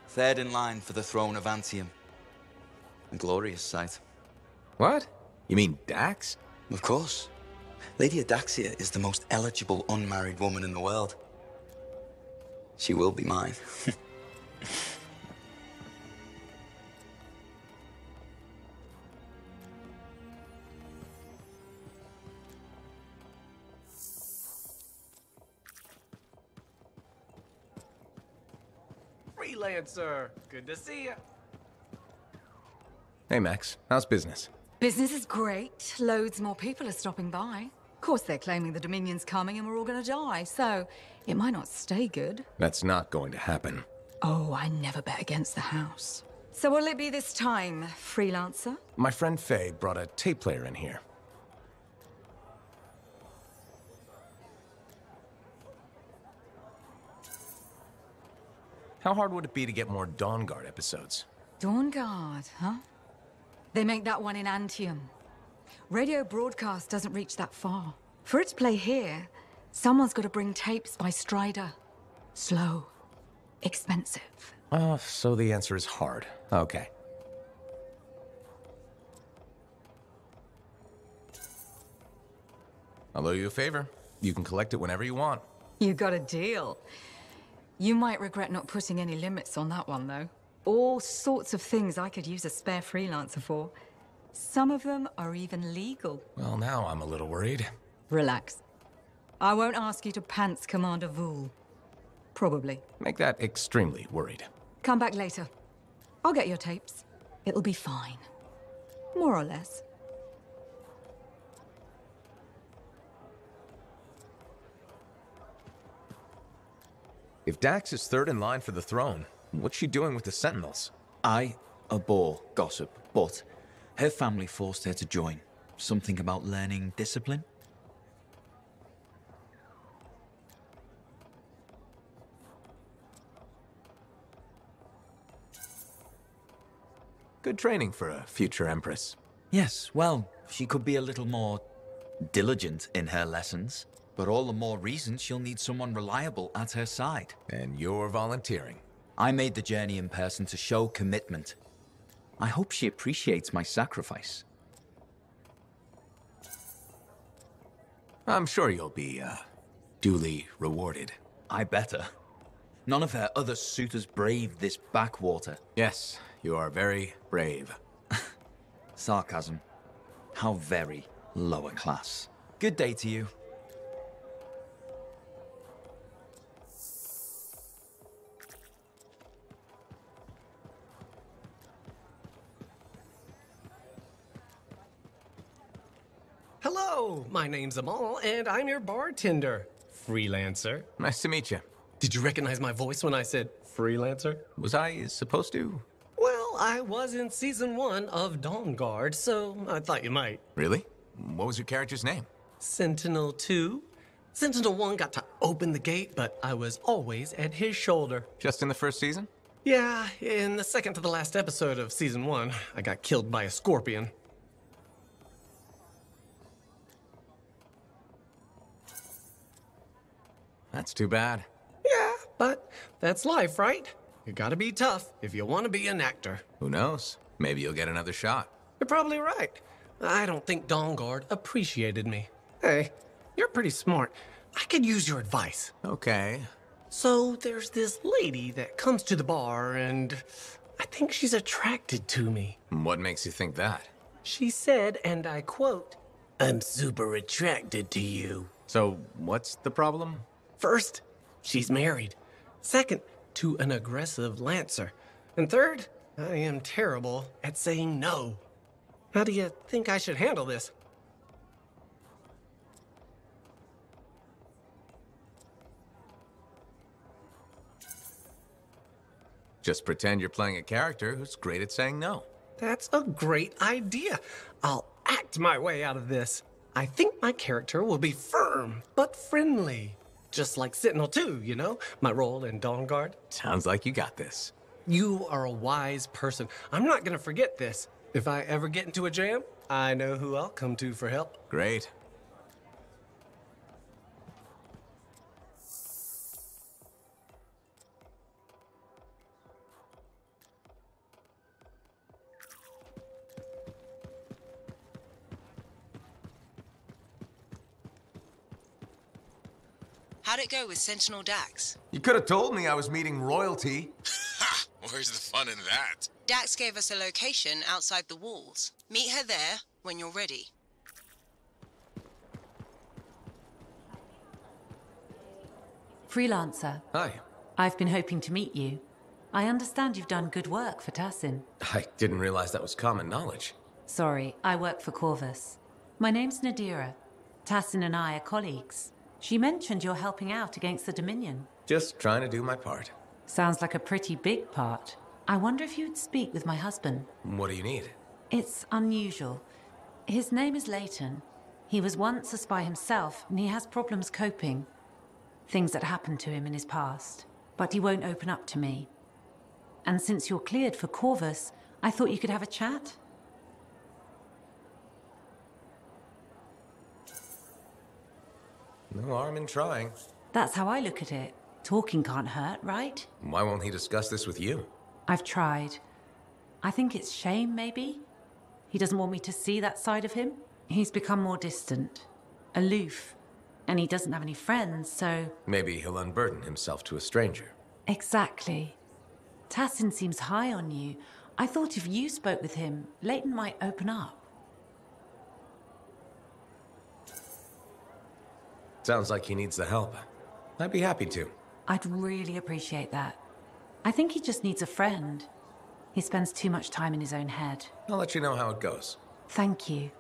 Third in line for the throne of Anthem. A glorious sight. What? You mean Dax? Of course. Lady Adaxia is the most eligible unmarried woman in the world. She will be mine. Freelancer, good to see you. Hey, Max. How's business? Business is great. Loads more people are stopping by. Of course, they're claiming the Dominion's coming and we're all gonna die, so it might not stay good. That's not going to happen. Oh, I never bet against the house. So what'll it be this time, Freelancer? My friend Faye brought a tape player in here. How hard would it be to get more Dawn Guard episodes? Dawn Guard, huh? They make that one in Anthem. Radio broadcast doesn't reach that far. For it to play here, someone's got to bring tapes by Strider. Slow. Expensive. Oh, so the answer is hard. Okay. I'll owe you a favor. You can collect it whenever you want. You got a deal. You might regret not putting any limits on that one, though. All sorts of things I could use a spare freelancer for. Some of them are even legal. Well, now I'm a little worried. Relax. I won't ask you to pants Commander Vool. Probably. Make that extremely worried. Come back later. I'll get your tapes. It'll be fine. More or less. If Dax is third in line for the throne, what's she doing with the Sentinels? I abhor gossip, but her family forced her to join. Something about learning discipline? Good training for a future Empress. Yes, well, she could be a little more diligent in her lessons, but all the more reason she'll need someone reliable at her side. And you're volunteering. I made the journey in person to show commitment. I hope she appreciates my sacrifice. I'm sure you'll be, duly rewarded. I better. None of her other suitors braved this backwater. Yes, you are very brave. Sarcasm. How very lower class. Good day to you. Hello, my name's Amal, and I'm your bartender. Freelancer. Nice to meet you. Did you recognize my voice when I said Freelancer? Was I supposed to? Well, I was in Season 1 of Dawn Guard, so I thought you might. Really? What was your character's name? Sentinel 2. Sentinel 1 got to open the gate, but I was always at his shoulder. Just in the first season? Yeah, in the second to the last episode of Season 1, I got killed by a scorpion. That's too bad. Yeah, but that's life, right? You gotta be tough if you want to be an actor. Who knows? Maybe you'll get another shot. You're probably right. I don't think Dawn Guard appreciated me. Hey, You're pretty smart. I could use your advice. Okay. So there's this lady that comes to the bar, and I think she's attracted to me. What makes you think that? She said, and I quote, "I'm super attracted to you." So, what's the problem? First, she's married. Second, to an aggressive lancer. And third, I am terrible at saying no. How do you think I should handle this? Just pretend you're playing a character who's great at saying no. That's a great idea. I'll act my way out of this. I think my character will be firm, but friendly. Just like Sentinel 2, you know? My role in Dawn Guard. Sounds like you got this. You are a wise person. I'm not gonna forget this. If I ever get into a jam, I know who I'll come to for help. Great. How'd it go with Sentinel Dax? You could have told me I was meeting royalty. Ha! Where's the fun in that? Dax gave us a location outside the walls. Meet her there when you're ready. Freelancer. Hi. I've been hoping to meet you. I understand you've done good work for Tassin. I didn't realize that was common knowledge. Sorry, I work for Corvus. My name's Nadira. Tassin and I are colleagues. She mentioned you're helping out against the Dominion. Just trying to do my part. Sounds like a pretty big part. I wonder if you'd speak with my husband. What do you need? It's unusual. His name is Leighton. He was once a spy himself, and he has problems coping. Things that happened to him in his past. But he won't open up to me. And since you're cleared for Corvus, I thought you could have a chat. No harm in trying. That's how I look at it. Talking can't hurt, right? Why won't he discuss this with you? I've tried. I think it's shame, maybe? He doesn't want me to see that side of him. He's become more distant, aloof, and he doesn't have any friends, so... Maybe he'll unburden himself to a stranger. Exactly. Tassin seems high on you. I thought if you spoke with him, Leighton might open up. Sounds like he needs the help. I'd be happy to. I'd really appreciate that. I think he just needs a friend. He spends too much time in his own head. I'll let you know how it goes. Thank you.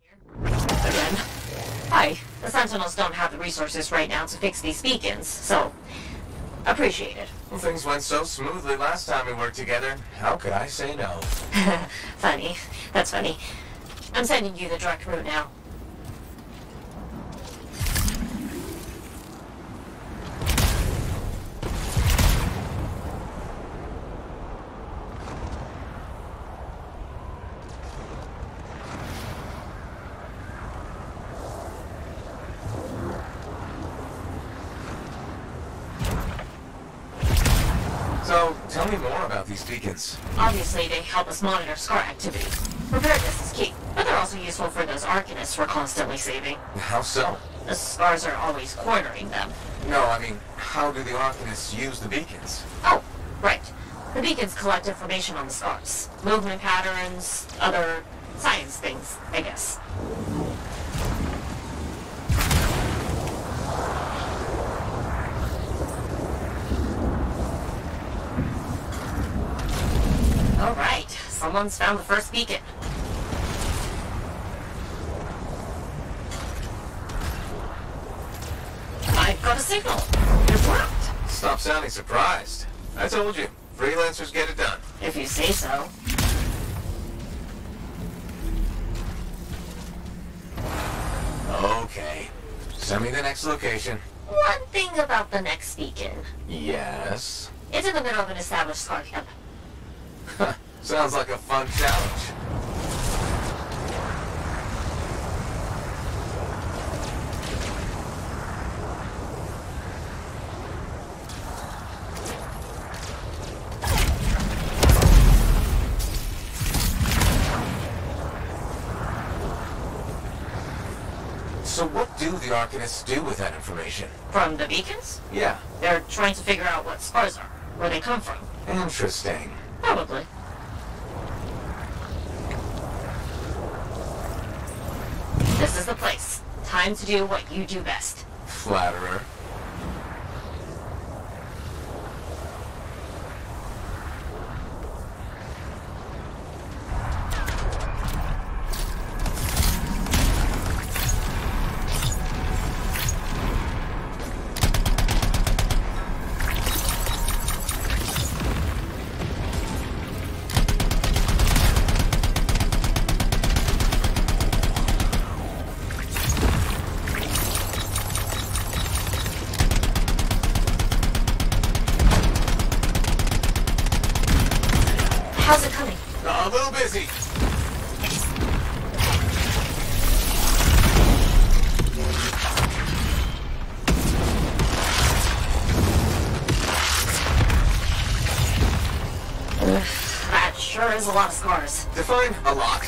Again. Hi. The Sentinels don't have the resources right now to fix these beacons, so appreciate it. Well, things went so smoothly last time we worked together. How could I say no? Funny. That's funny. I'm sending you the direct route now. So, tell me more about these beacons. Obviously, they help us monitor scar activity. Preparedness is key, but they're also useful for those arcanists we're constantly saving. How so? The scars are always cornering them. No, I mean, how do the arcanists use the beacons? Oh, right. The beacons collect information on the scars. Movement patterns, other science things, I guess. All right, someone's found the first beacon. I've got a signal. It worked. Stop sounding surprised. I told you, freelancers get it done. If you say so. Okay. Send me the next location. One thing about the next beacon. Yes? It's in the middle of an established scar camp. Sounds like a fun challenge. So what do the Arcanists do with that information? From the beacons? Yeah. They're trying to figure out what scars are, where they come from. Interesting. Probably. This is the place. Time to do what you do best. Flatterer. How's it coming? A little busy. That sure is a lot of scars. Define a lot.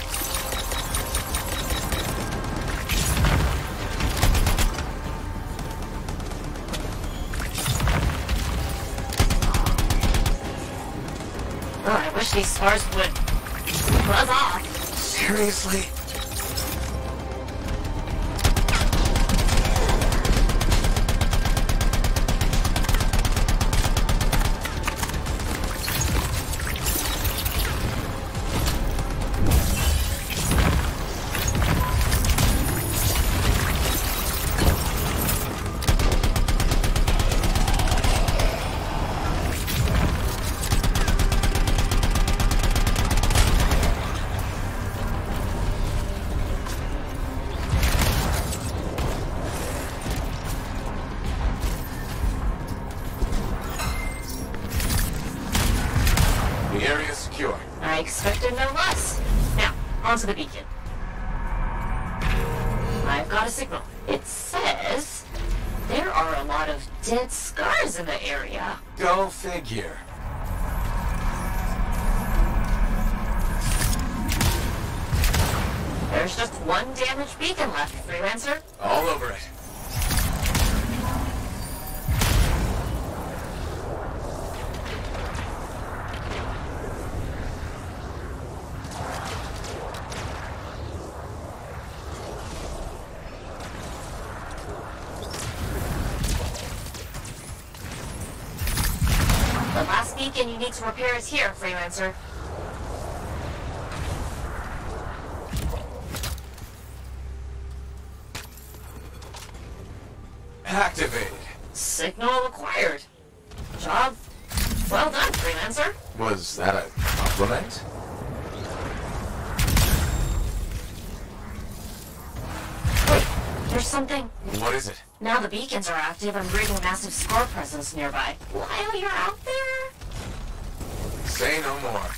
Oh, I wish these scars would buzz off. Seriously? The area is secure. I expected no less. Now, onto the beacon. I've got a signal. It says there are a lot of dead scars in the area. Go figure. There's just one damaged beacon left, Freelancer. All over it. The last beacon you need to repair is here, Freelancer. Activated. Signal acquired. Job well done, Freelancer. Was that a compliment? Wait, there's something. What is it? Now the beacons are active, I'm reading a massive scar presence nearby. While you're out there? Say no more.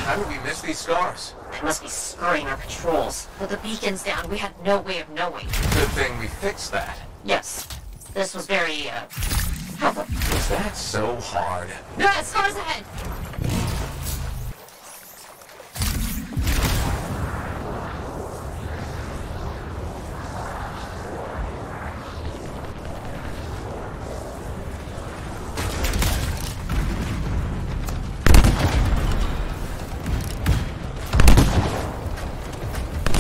How did we miss these scars? They must be scurrying our patrols. With the beacons down, we had no way of knowing. Good thing we fixed that. Yes. This was very, helpful. Is that so hard? Yeah, scars ahead!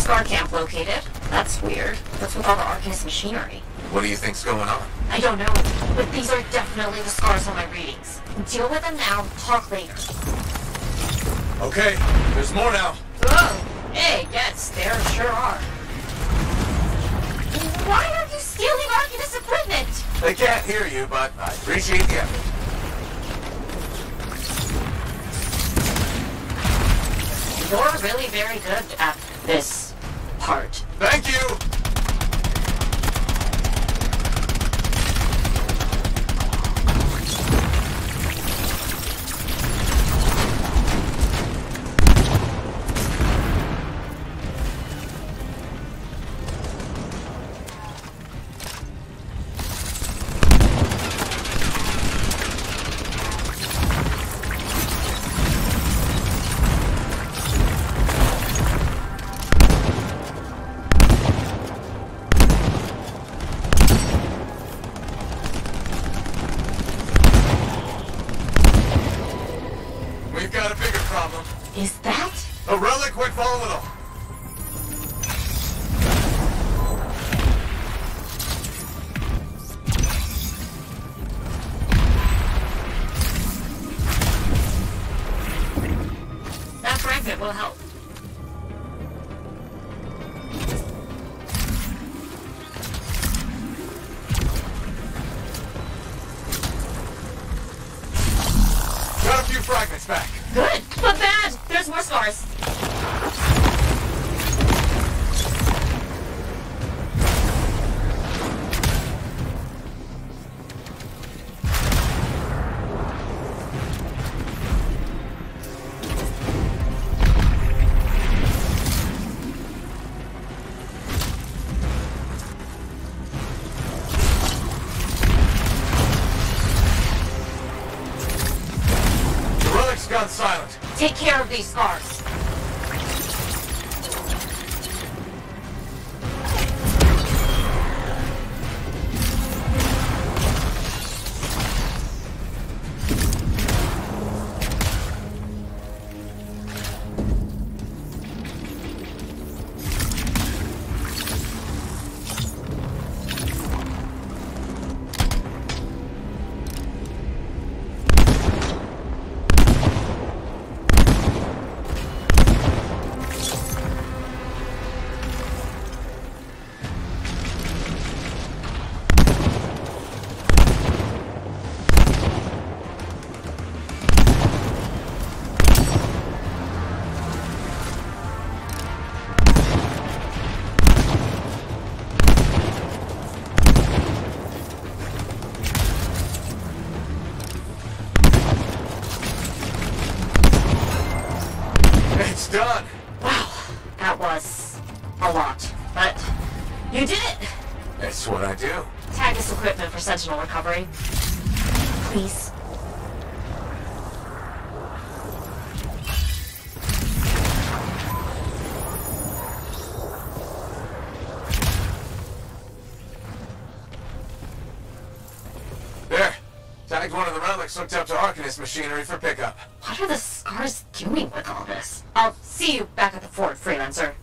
Scar camp located. That's weird. What's with all the Arcanist machinery? What do you think's going on? I don't know, but these are definitely the scars on my readings. Deal with them now, talk later. Okay, there's more now. Oh, hey, yes, there sure are. Why are you stealing Arcanist equipment? They can't hear you, but I appreciate the effort. You're really very good at this part. Thank you! We've got a bigger problem. Is that? A relic went volatile. That fragment will help. Got a few fragments back. Good, but bad! There's more scars. The relic's gone silent. Take care of these scars. It's done. Wow, that was a lot, but you did it! That's what I do. Tag this equipment for Sentinel recovery. Please. Primarch's hooked up to Arcanist machinery for pickup. What are the scars doing with all this? I'll see you back at the fort, Freelancer.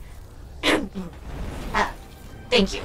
Thank you.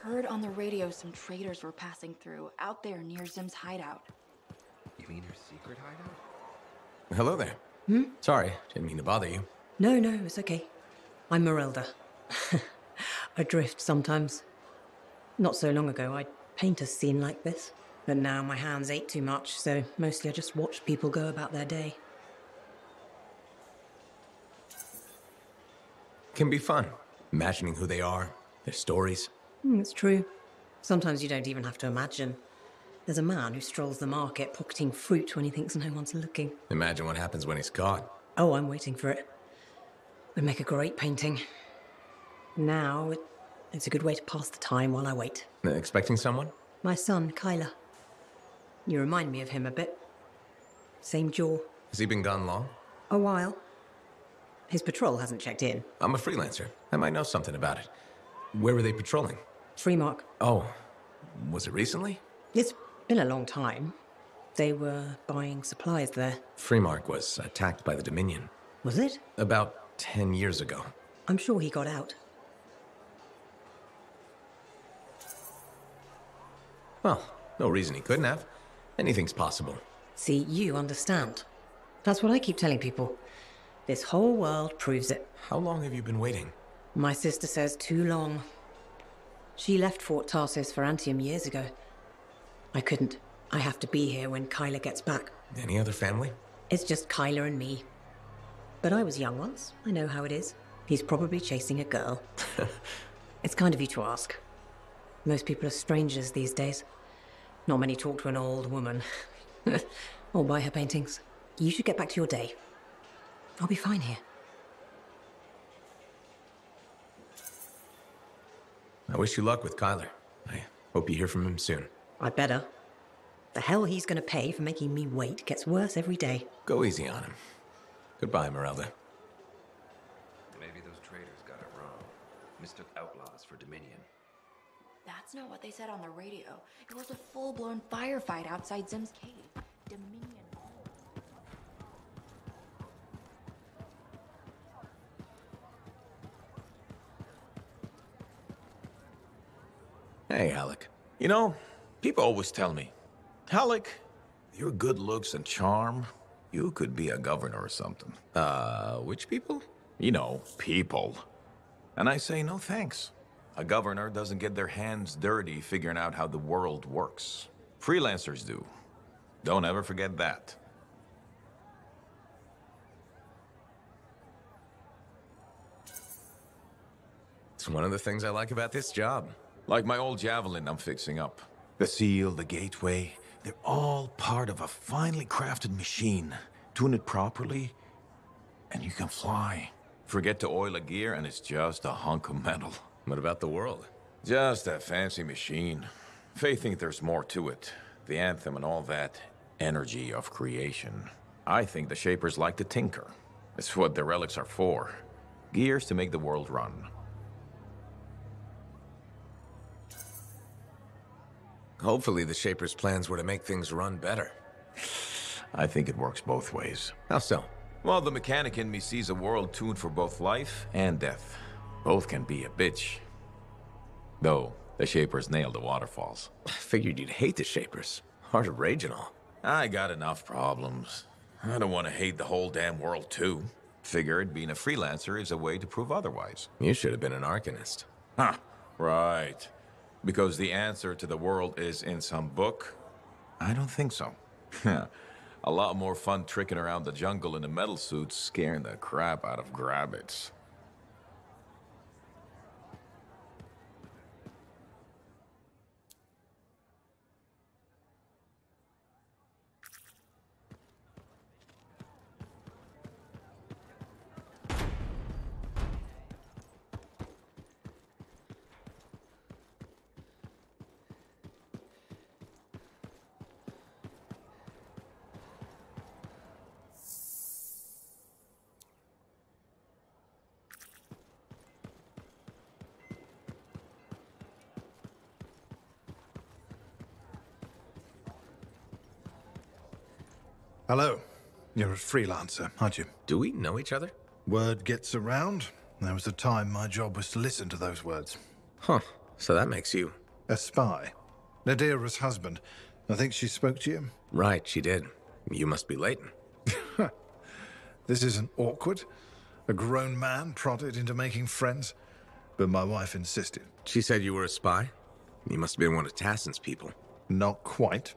Heard on the radio some traders were passing through, out there near Zim's hideout. You mean her secret hideout? Hello there. Hmm? Sorry, didn't mean to bother you. No, it's okay. I'm Merelda. I drift sometimes. Not so long ago, I'd paint a scene like this. But now my hands ache too much, so mostly I just watch people go about their day. Can be fun, imagining who they are, their stories. It's true. Sometimes you don't even have to imagine. There's a man who strolls the market pocketing fruit when he thinks no one's looking. Imagine what happens when he's caught. Oh, I'm waiting for it. Would make a great painting. Now, it's a good way to pass the time while I wait. Expecting someone? My son, Kyler. You remind me of him a bit. Same jaw. Has he been gone long? A while. His patrol hasn't checked in. I'm a freelancer. I might know something about it. Where were they patrolling? Freemark. Oh, was it recently? It's been a long time. They were buying supplies there. Freemark was attacked by the Dominion. Was it? About 10 years ago. I'm sure he got out. Well, no reason he couldn't have. Anything's possible. See, you understand. That's what I keep telling people. This whole world proves it. How long have you been waiting? My sister says too long. She left Fort Tarsis for Anthem years ago. I couldn't. I have to be here when Kyler gets back. Any other family? It's just Kyler and me. But I was young once. I know how it is. He's probably chasing a girl. It's kind of you to ask. Most people are strangers these days. Not many talk to an old woman. Or buy her paintings. You should get back to your day. I'll be fine here. I wish you luck with Kyler. I hope you hear from him soon. I'd better. The hell he's gonna pay for making me wait gets worse every day. Go easy on him. Goodbye, Merelda. Maybe those traders got it wrong. Mistook outlaws for Dominion. That's not what they said on the radio. It was a full-blown firefight outside Zim's cave. Dominion. Hey, Alec. You know, people always tell me, Alec, your good looks and charm, You could be a governor or something. Which people? You know, people. And I say no thanks. A governor doesn't get their hands dirty figuring out how the world works. Freelancers do. Don't ever forget that. It's one of the things I like about this job. Like my old javelin I'm fixing up. The seal, the gateway, they're all part of a finely crafted machine. Tune it properly, and you can fly. Forget to oil a gear, and it's just a hunk of metal. What about the world? Just a fancy machine. They think there's more to it. The Anthem and all that energy of creation. I think the Shapers like to tinker. It's what the relics are for. Gears to make the world run. Hopefully the Shapers' plans were to make things run better. I think it works both ways. How so? Well, the mechanic in me sees a world tuned for both life and death. Both can be a bitch. Though, the Shapers nailed the waterfalls. I figured you'd hate the Shapers. Hard to rage and all. I got enough problems. I don't want to hate the whole damn world, too. Figured being a freelancer is a way to prove otherwise. You should have been an Arcanist. Huh, right. Because the answer to the world is in some book? I don't think so. A lot more fun tricking around the jungle in a metal suit, scaring the crap out of grabbits. Hello. You're a freelancer, aren't you? Do we know each other? Word gets around. There was a time my job was to listen to those words. Huh. So that makes you... A spy. Nadira's husband. I think she spoke to you? Right, she did. You must be Leighton. This isn't awkward. A grown man prodded into making friends. But my wife insisted. She said you were a spy? You must have been one of Tassin's people. Not quite.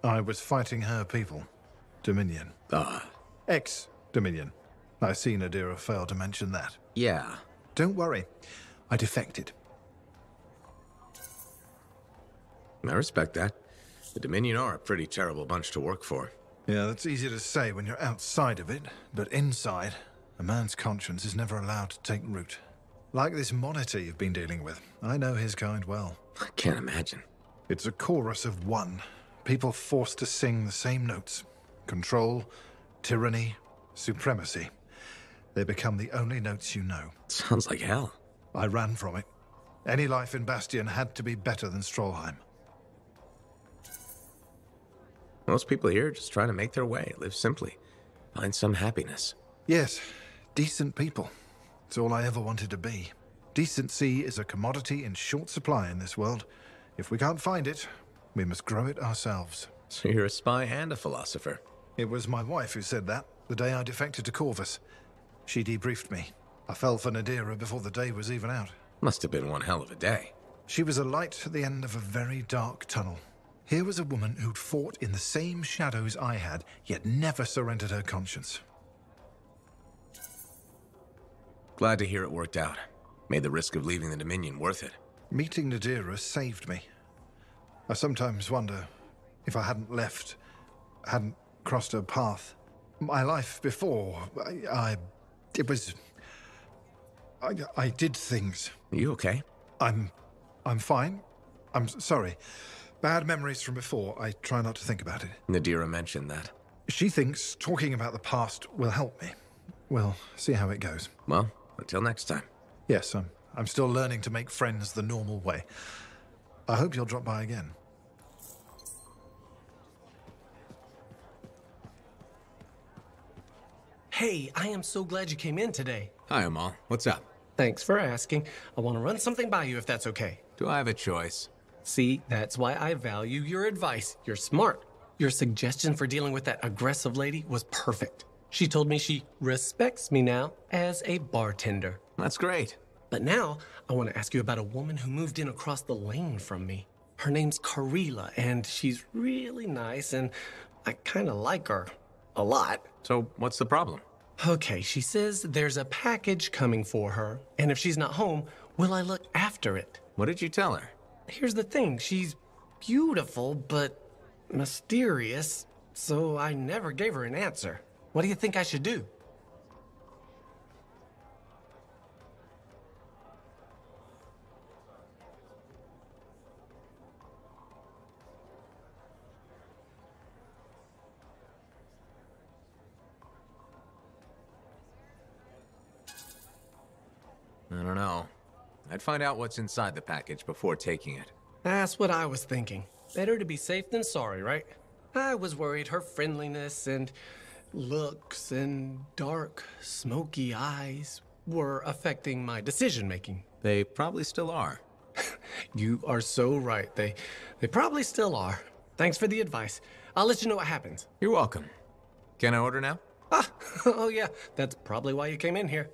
I was fighting her people. Dominion. Ex-Dominion. I see Nadira failed to mention that. Yeah. Don't worry. I defected. I respect that. The Dominion are a pretty terrible bunch to work for. Yeah, that's easy to say when you're outside of it, but inside, a man's conscience is never allowed to take root. Like this monitor you've been dealing with. I know his kind well. I can't imagine. It's a chorus of one. People forced to sing the same notes. Control, tyranny, supremacy. They become the only notes you know. Sounds like hell. I ran from it. Any life in Bastion had to be better than Strollheim. Most people here are just trying to make their way, live simply, find some happiness. Yes, decent people. It's all I ever wanted to be. Decency is a commodity in short supply in this world. If we can't find it, we must grow it ourselves. So you're a spy and a philosopher. It was my wife who said that, the day I defected to Corvus. She debriefed me. I fell for Nadira before the day was even out. Must have been one hell of a day. She was a light at the end of a very dark tunnel. Here was a woman who'd fought in the same shadows I had, yet never surrendered her conscience. Glad to hear it worked out. Made the risk of leaving the Dominion worth it. Meeting Nadira saved me. I sometimes wonder if I hadn't left, hadn't crossed her path. My life before, I did things. Are you okay? I'm fine. I'm sorry. Bad memories from before. I try not to think about it. Nadira mentioned that. She thinks talking about the past will help me. We'll see how it goes. Well, until next time. Yes, I'm still learning to make friends the normal way. I hope you'll drop by again. Hey, I am so glad you came in today. Hi, Amal. What's up? Thanks for asking. I want to run something by you if that's okay. Do I have a choice? See, that's why I value your advice. You're smart. Your suggestion for dealing with that aggressive lady was perfect. She told me she respects me now as a bartender. That's great. But now, I want to ask you about a woman who moved in across the lane from me. Her name's Karila, and she's really nice, and I kind of like her. A lot. So, what's the problem? Okay, she says there's a package coming for her, and if she's not home, will I look after it? What did you tell her? Here's the thing, she's beautiful, but mysterious, so I never gave her an answer. What do you think I should do? I don't know. I'd find out what's inside the package before taking it. That's what I was thinking. Better to be safe than sorry, right? I was worried her friendliness and looks and dark, smoky eyes were affecting my decision-making. They probably still are. You are so right. They probably still are. Thanks for the advice. I'll let you know what happens. You're welcome. Can I order now? Oh yeah, that's probably why you came in here.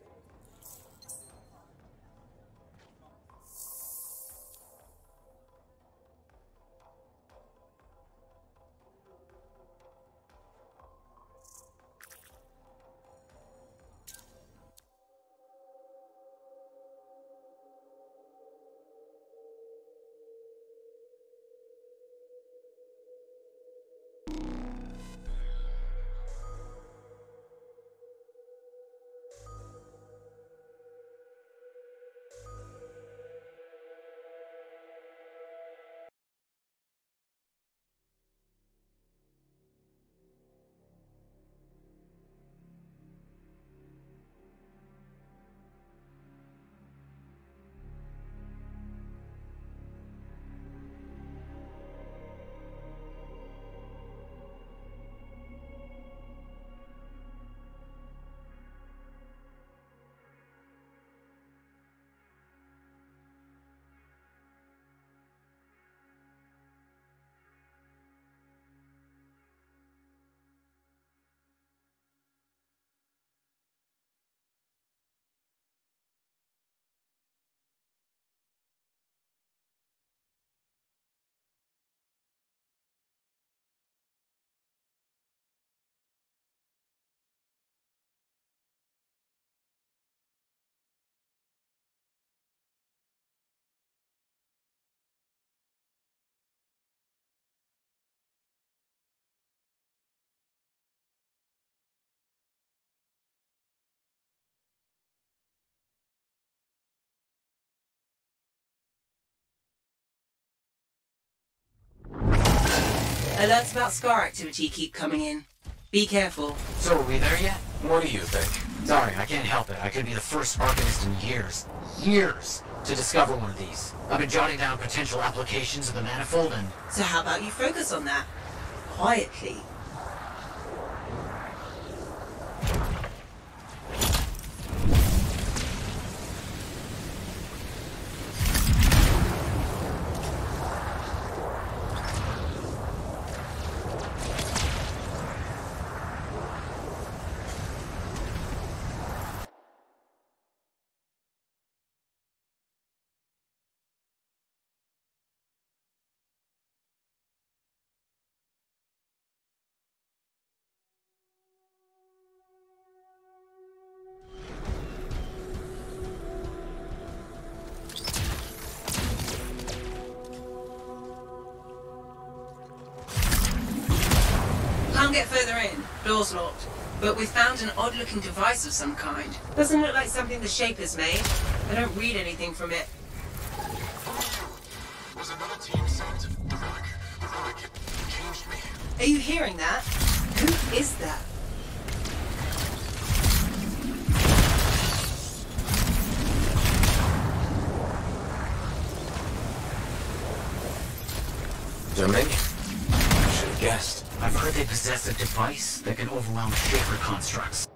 Alerts about Scar activity keep coming in. Be careful. So are we there yet? What do you think? Sorry, I can't help it. I could be the first archivist in years, to discover one of these. I've been jotting down potential applications of the manifold and... So how about you focus on that? Quietly. Can't get further in. Door's locked. But we found an odd-looking device of some kind. Doesn't look like something the Shaper's made. I don't read anything from it. Was another team sent? The relic, it changed me. Are you hearing that? Who is that? Dominion? I should have guessed. I've heard they possess a device that can overwhelm Shaper constructs.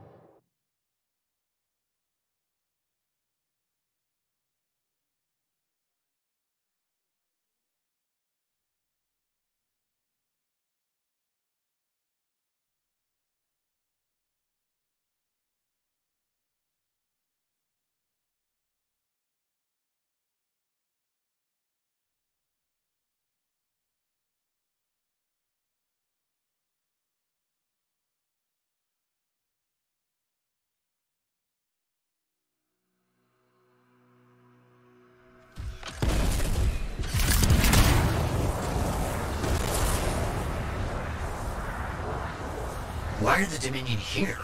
Why are the Dominion here?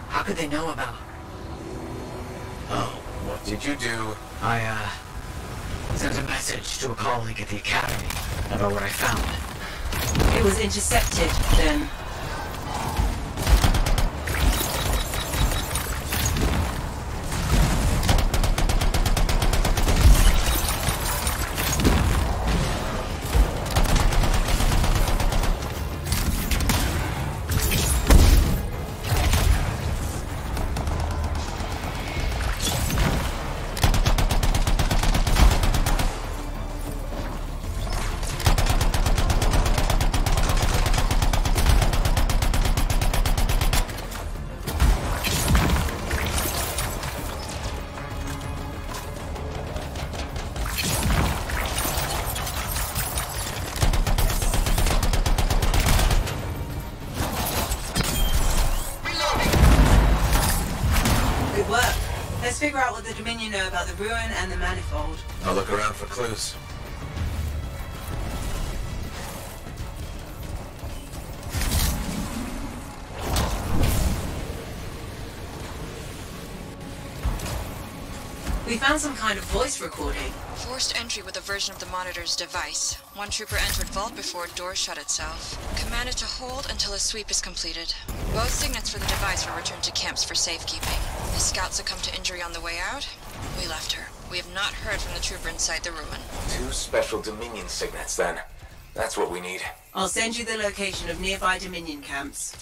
How could they know about... Oh, What did you do? I, sent a message to a colleague at the Academy about what I found. It was intercepted, then. Figure out what the Dominion know about the ruin and the manifold. I'll look around for clues. We found some kind of voice recording. Forced entry with a version of the monitor's device. One trooper entered vault before a door shut itself. Commanded to hold until a sweep is completed. Both signets for the device were returned to camps for safekeeping. The scout succumbed to injury on the way out. We left her. We have not heard from the trooper inside the ruin. 2 special Dominion signets, then. That's what we need. I'll send you the location of nearby Dominion camps.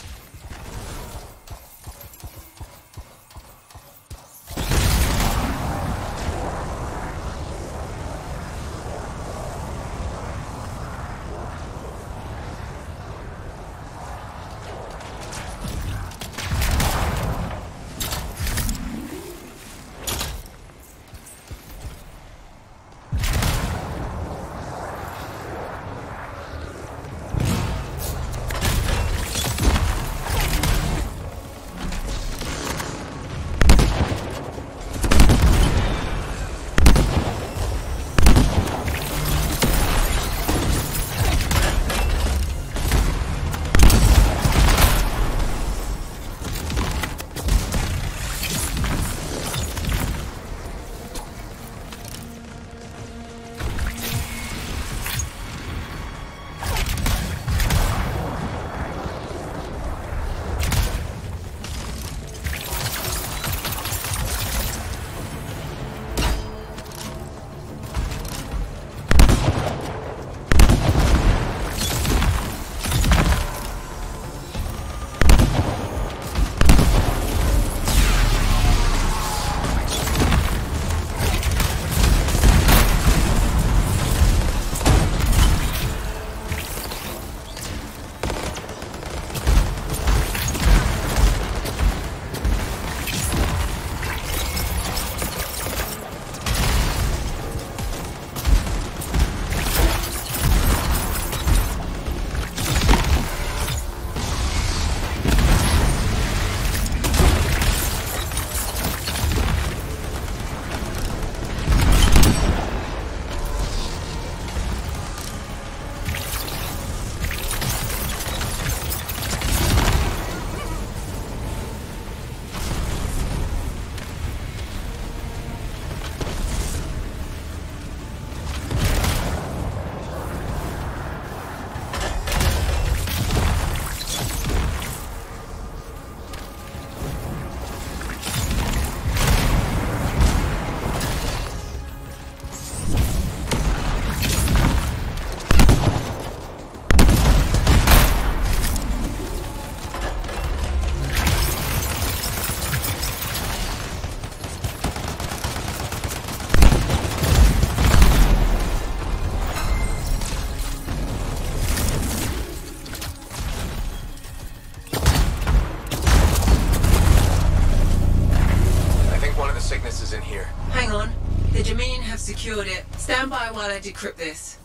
Cygnus is in here. Hang on. The Dominion have secured it. Stand by while I decrypt this.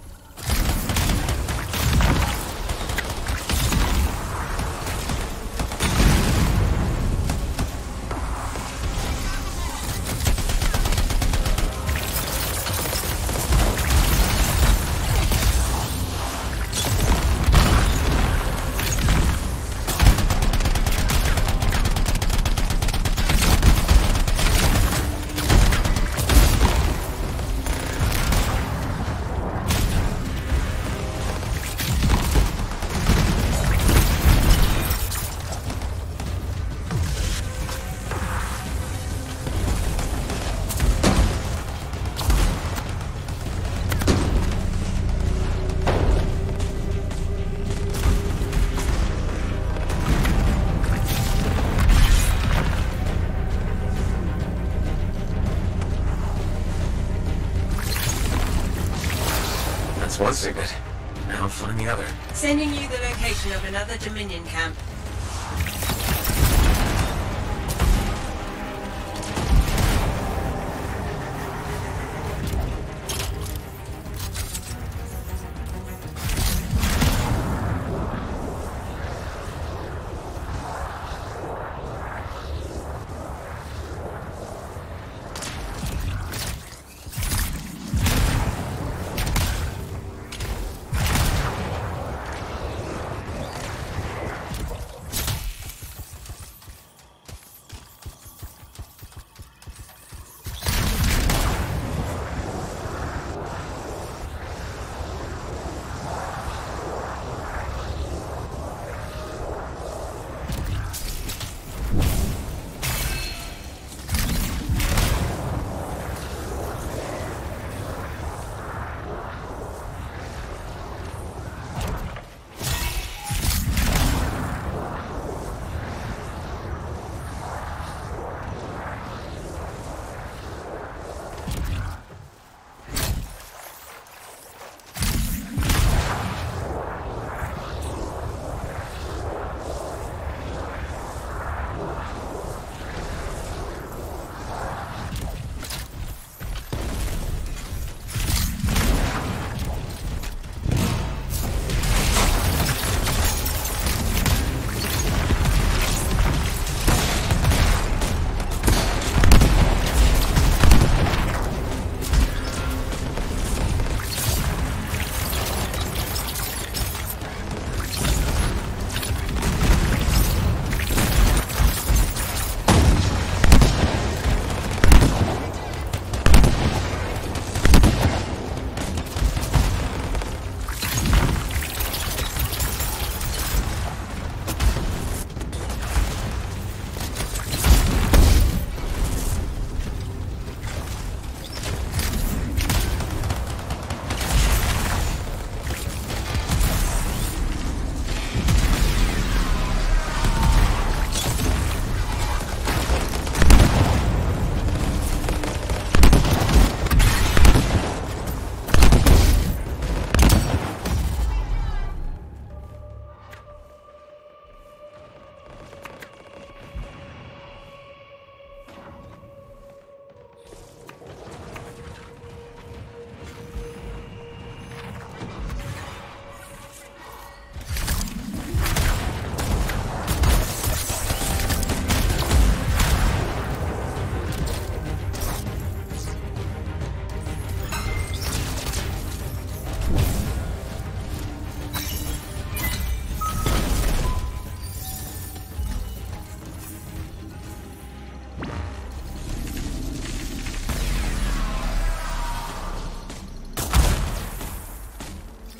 That's one signet. Now find the other. Sending you the location of another Dominion camp.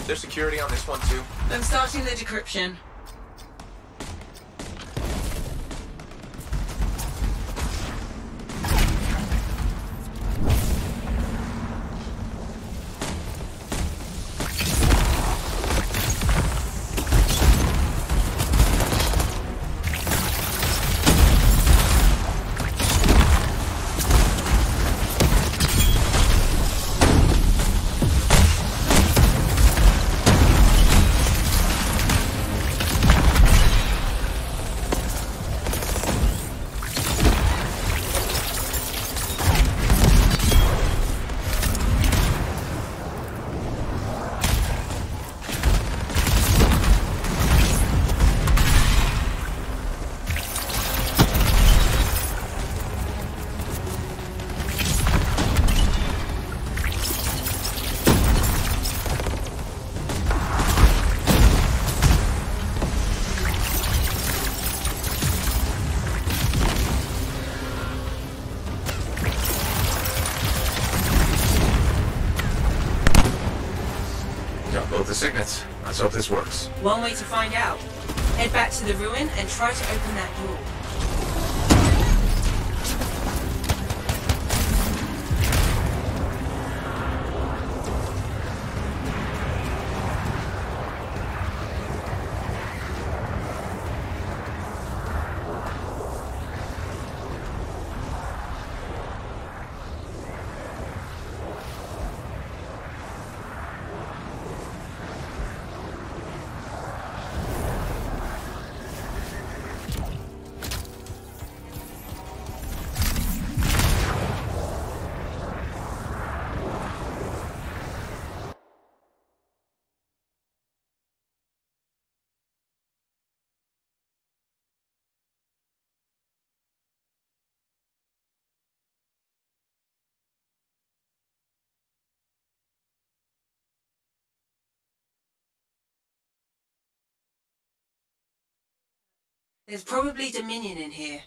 There's security on this one too? I'm starting the decryption. Signets. Let's hope this works. One way to find out. Head back to the ruin and try to open that door. There's probably Dominion in here.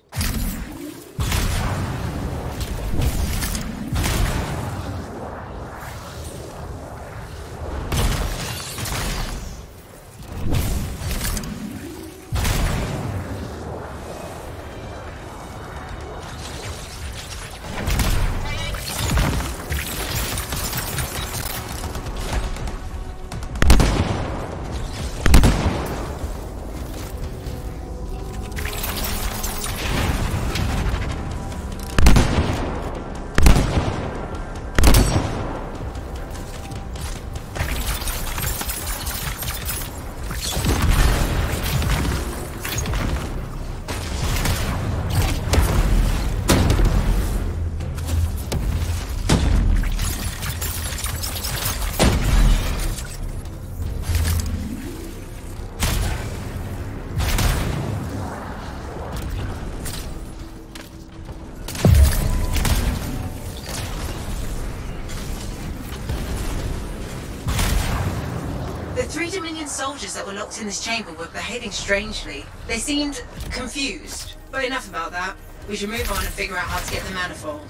Three Dominion soldiers that were locked in this chamber were behaving strangely. They seemed confused. But enough about that. We should move on and figure out how to get the manifold.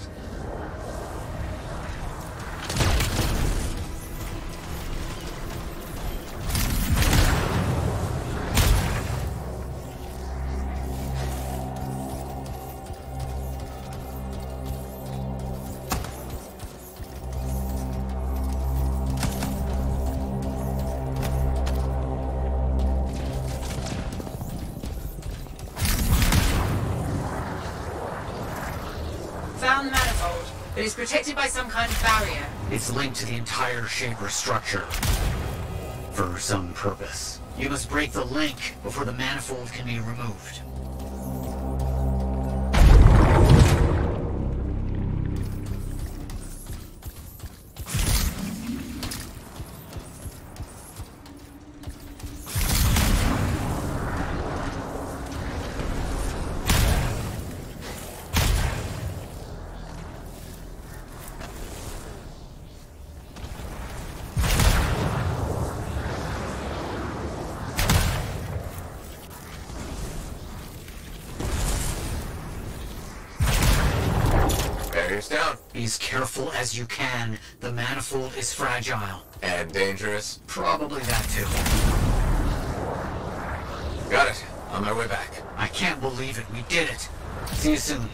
Found the manifold, but it's protected by some kind of barrier. It's linked to the entire Shaper structure. For some purpose. You must break the link before the manifold can be removed. Down. Be as careful as you can. The manifold is fragile. And dangerous? Probably that too. Got it. On my way back. I can't believe it. We did it. See you soon.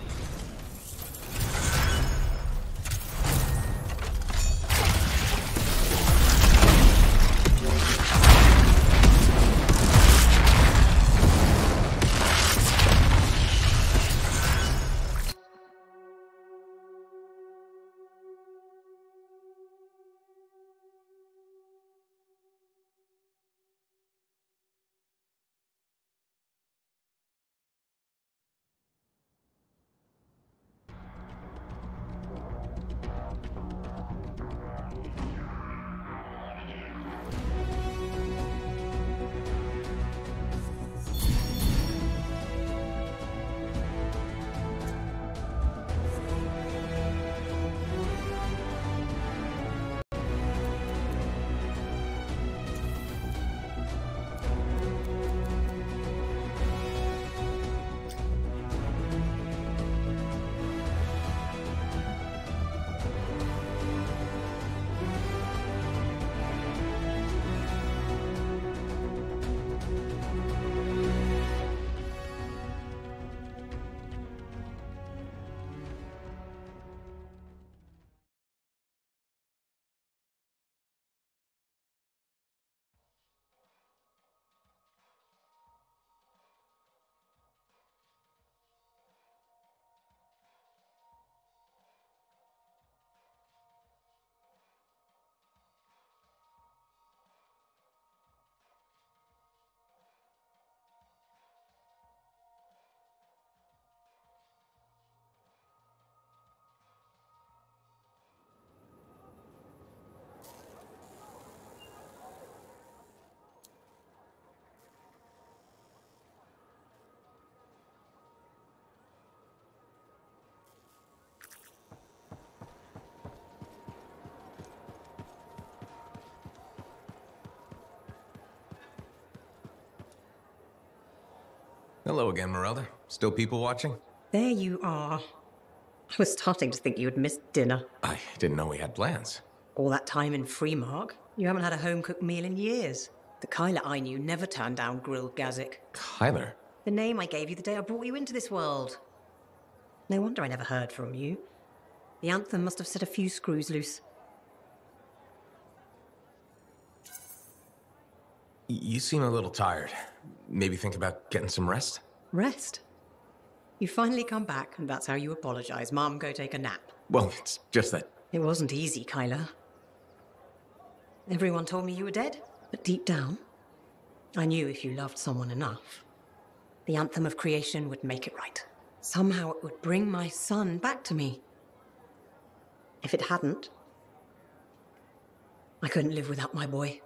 Hello again, Merelda. Still people watching? There you are. I was starting to think you had missed dinner. I didn't know we had plans. All that time in Freemark, you haven't had a home-cooked meal in years. The Kyler I knew never turned down grilled gazik. Kyler? The name I gave you the day I brought you into this world. No wonder I never heard from you. The Anthem must have set a few screws loose. You seem a little tired. Maybe think about getting some rest? Rest? You finally come back, and that's how you apologize. Mom, go take a nap. Well, it's just that... It wasn't easy, Kyler. Everyone told me you were dead, but deep down, I knew if you loved someone enough, the Anthem of creation would make it right. Somehow it would bring my son back to me. If it hadn't, I couldn't live without my boy.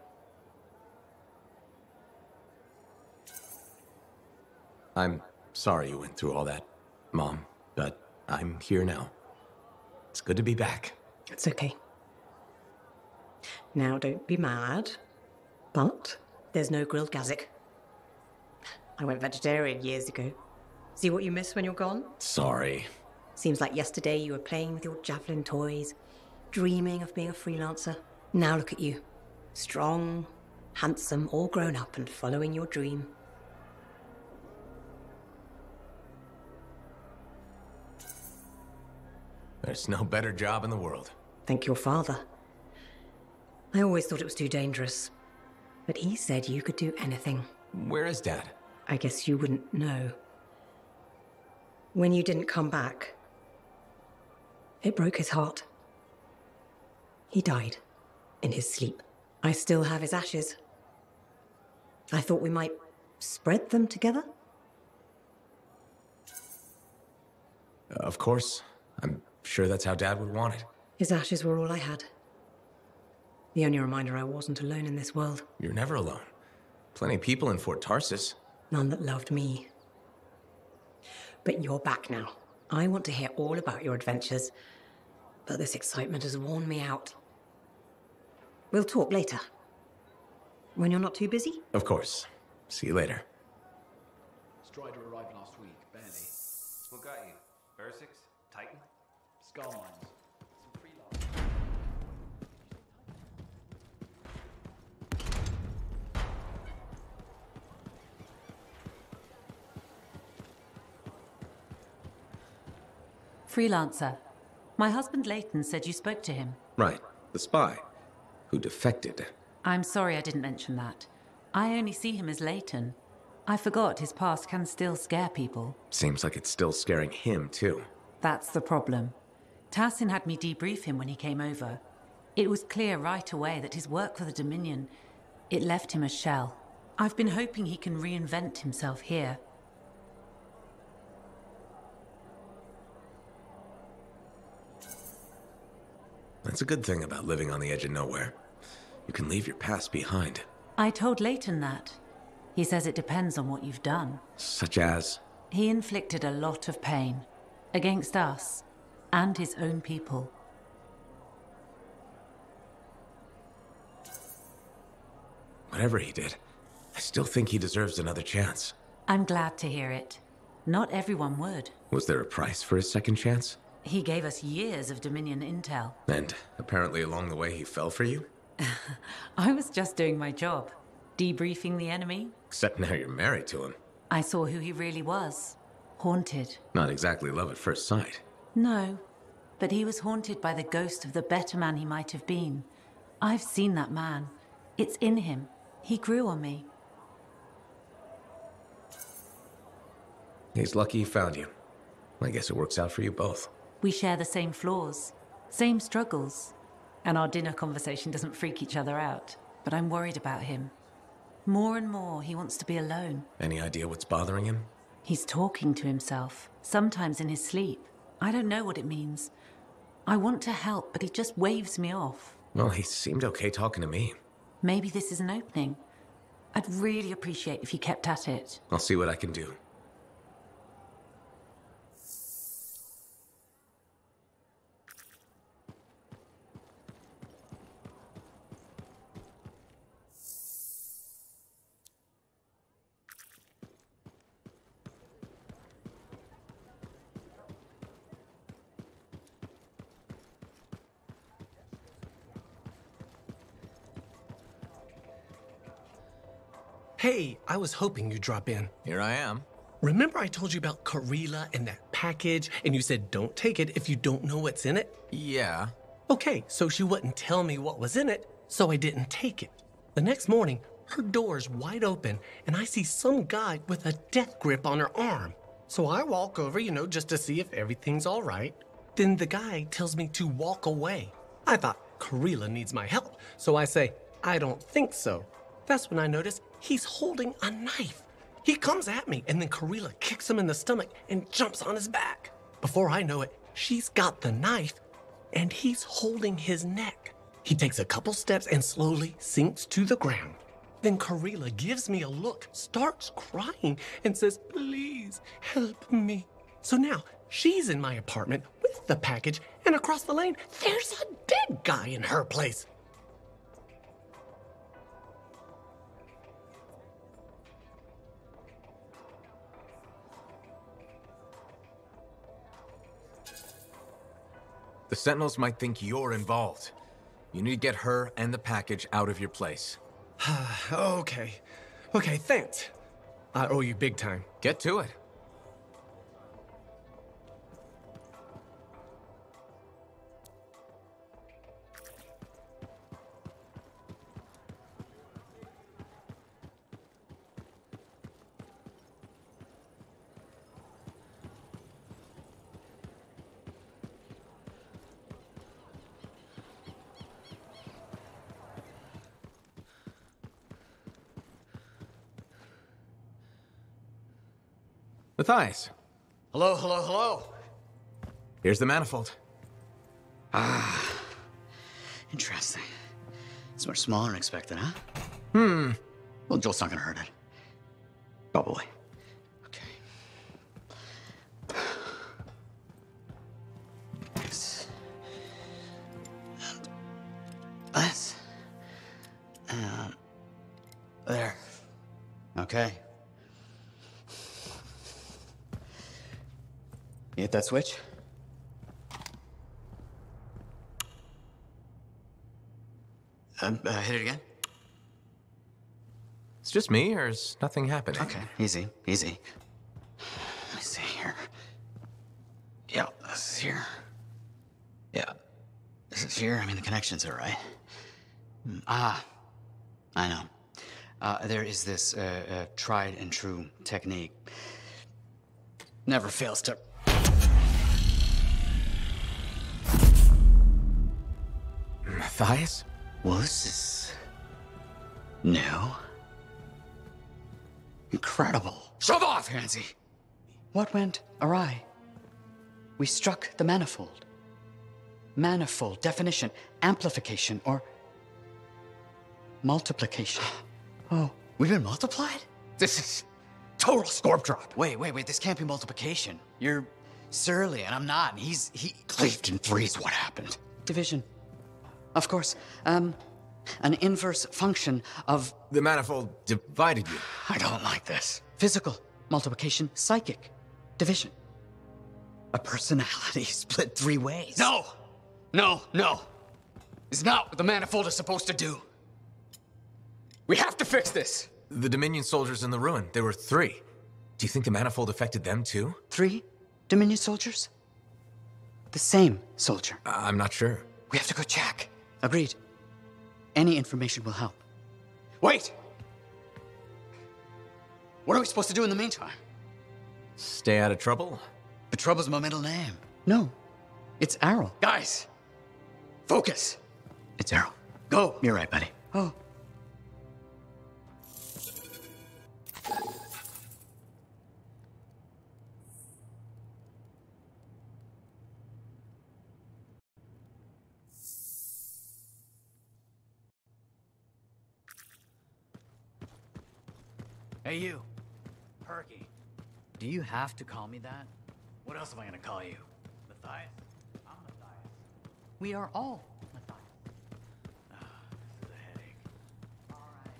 I'm sorry you went through all that, Mom, but I'm here now. It's good to be back. It's okay. Now, don't be mad, but there's no grilled gazik. I went vegetarian years ago. See what you miss when you're gone? Sorry. Seems like yesterday you were playing with your javelin toys, dreaming of being a freelancer. Now look at you. Strong, handsome, all grown up and following your dream. There's no better job in the world. Thank your father. I always thought it was too dangerous, but he said you could do anything. Where is Dad? I guess you wouldn't know. When you didn't come back, it broke his heart. He died in his sleep. I still have his ashes. I thought we might spread them together. Of course. I'm sure that's how Dad would want it. His ashes were all I had. The only reminder I wasn't alone in this world. You're never alone. Plenty of people in Fort Tarsus. None that loved me. But you're back now. I want to hear all about your adventures, but this excitement has worn me out. We'll talk later. When you're not too busy? Of course. See you later. Strider arrived last week, barely. What got you? Ursix? Titan? Skull mines. Freelancer. My husband Leighton said you spoke to him. Right. The spy. Who defected. I'm sorry I didn't mention that. I only see him as Leighton. I forgot his past can still scare people. Seems like it's still scaring him, too. That's the problem. Tassin had me debrief him when he came over. It was clear right away that his work for the Dominion, it left him a shell. I've been hoping he can reinvent himself here. That's a good thing about living on the edge of nowhere. You can leave your past behind. I told Leighton that. He says it depends on what you've done. Such as? He inflicted a lot of pain. Against us. And his own people. Whatever he did, I still think he deserves another chance. I'm glad to hear it. Not everyone would. Was there a price for his second chance? He gave us years of Dominion intel. And apparently along the way he fell for you? I was just doing my job. Debriefing the enemy. Except now you're married to him. I saw who he really was. Haunted. Not exactly love at first sight. No, but he was haunted by the ghost of the better man he might have been. I've seen that man. It's in him. He grew on me. He's lucky he found you. I guess it works out for you both. We share the same flaws, same struggles, and our dinner conversation doesn't freak each other out. But I'm worried about him. More and more, he wants to be alone. Any idea what's bothering him? He's talking to himself, sometimes in his sleep. I don't know what it means. I want to help, but he just waves me off. Well, he seemed okay talking to me. Maybe this is an opening. I'd really appreciate if you kept at it. I'll see what I can do. Hey, I was hoping you'd drop in. Here I am. Remember I told you about Karila and that package, and you said don't take it if you don't know what's in it? Yeah. Okay, so she wouldn't tell me what was in it, so I didn't take it. The next morning, her door's wide open, and I see some guy with a death grip on her arm. So I walk over, just to see if everything's all right. Then the guy tells me to walk away. I thought Karila needs my help, so I say, I don't think so. That's when I notice he's holding a knife. He comes at me, and then Karila kicks him in the stomach and jumps on his back. Before I know it, she's got the knife, and he's holding his neck. He takes a couple steps and slowly sinks to the ground. Then Karila gives me a look, starts crying, and says, please help me. So now she's in my apartment with the package, and across the lane, there's a dead guy in her place. The Sentinels might think you're involved. You need to get her and the package out of your place. Okay, thanks. I owe you big time. Get to it. Matthias. Hello. Here's the manifold. Interesting. It's much smaller than expected, huh? Well, Joel's not gonna hurt it. Probably. Okay. This. And this. And there. Okay. You hit that switch? Hit it again? It's just me, or is nothing happening? Okay, easy. Let me see here. Yeah, this is here. Yeah, this is here. I mean, the connections are right. I know. There is this tried and true technique. Never fails to... Matthias? Well, this is... new. Incredible. Shove off, Hansi! What went awry? We struck the manifold. Manifold, definition, amplification, or multiplication. Oh, we've been multiplied? This is total scorp drop. Wait, this can't be multiplication. You're surly, and I'm not, and he cleaved in threes. What happened? Division. Of course. An inverse function of... The manifold divided you. I don't like this. Physical multiplication, psychic division. A personality split three ways. No! It's not what the manifold is supposed to do. We have to fix this. The Dominion soldiers in the ruin, there were 3. Do you think the manifold affected them too? 3 Dominion soldiers? The same soldier? I'm not sure. We have to go check. Agreed. Any information will help. Wait! What are we supposed to do in the meantime? Stay out of trouble? But Trouble's my middle name. No, it's Arrow. Guys, focus. It's Arrow. Go. You're right, buddy. Oh. Hey, you. Perky. Do you have to call me that? What else am I gonna call you? Matthias? I'm Matthias. We are all Matthias. This is a headache. All right.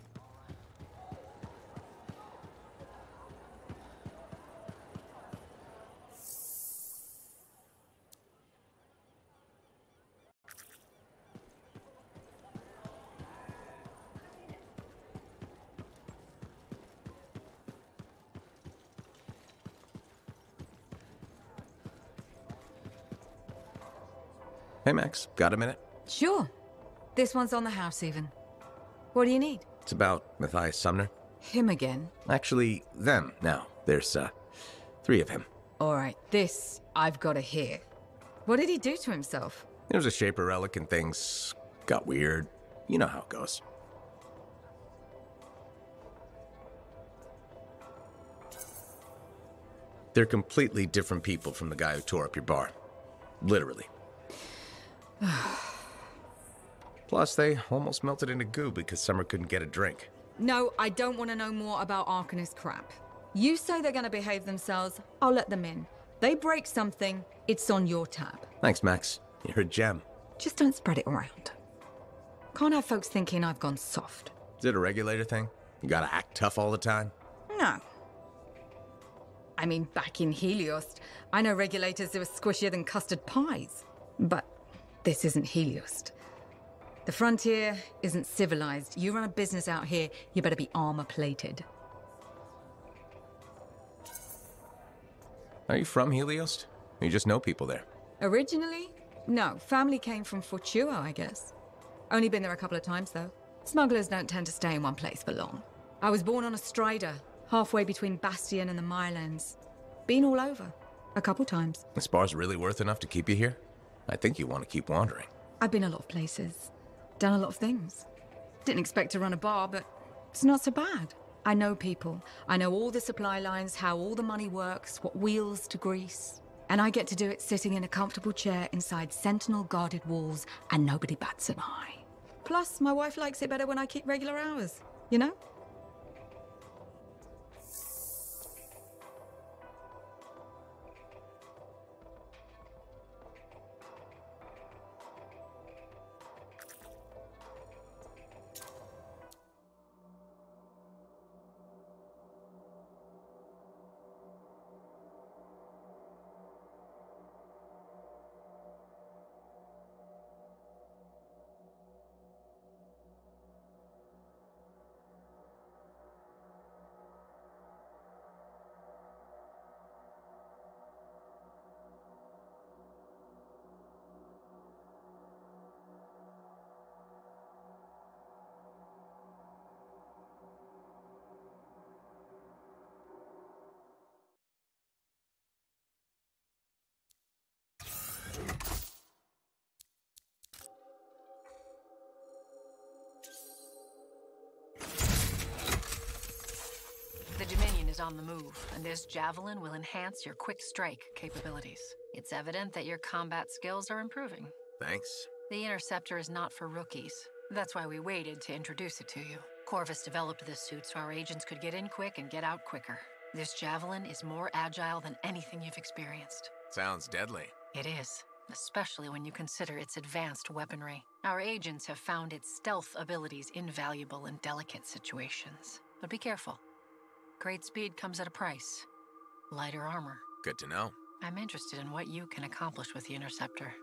Hey, Max, got a minute? Sure. This one's on the house, even. What do you need? It's about Matthias Sumner. Him again? Actually, them now. There's, 3 of him. All right, this I've got to hear. What did he do to himself? There was a Shaper relic and things got weird. You know how it goes. They're completely different people from the guy who tore up your bar. Literally. Plus, they almost melted into goo because Summer couldn't get a drink. No, I don't want to know more about Arcanist crap. You say they're going to behave themselves, I'll let them in. They break something, it's on your tab. Thanks, Max. You're a gem. Just don't spread it around. Can't have folks thinking I've gone soft. Is it a regulator thing? You gotta act tough all the time? No. I mean, back in Helios, I know regulators who are squishier than custard pies. But this isn't Helios. The frontier isn't civilized. You run a business out here, you better be armor-plated. Are you from Helios? Or you just know people there? Originally? No, family came from Fortua, I guess. Only been there a couple of times, though. Smugglers don't tend to stay in one place for long. I was born on a strider, halfway between Bastion and the Mylands. Been all over, a couple times. This bar's really worth enough to keep you here? I think you want to keep wandering. I've been a lot of places, done a lot of things. Didn't expect to run a bar, but it's not so bad. I know people. I know all the supply lines, how all the money works, what wheels to grease. And I get to do it sitting in a comfortable chair inside sentinel-guarded walls, and nobody bats an eye. Plus, my wife likes it better when I keep regular hours, you know? The Dominion is on the move, and this javelin will enhance your quick strike capabilities. It's evident that your combat skills are improving. Thanks. The Interceptor is not for rookies. That's why we waited to introduce it to you. Corvus developed this suit so our agents could get in quick and get out quicker. This javelin is more agile than anything you've experienced. Sounds deadly. It is, especially when you consider its advanced weaponry. Our agents have found its stealth abilities invaluable in delicate situations. But be careful. Great speed comes at a price. Lighter armor. Good to know. I'm interested in what you can accomplish with the Interceptor.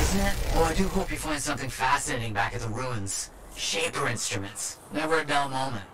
isn't it? Oh, I do hope you find something fascinating back at the ruins. Shaper instruments. Never a dull moment.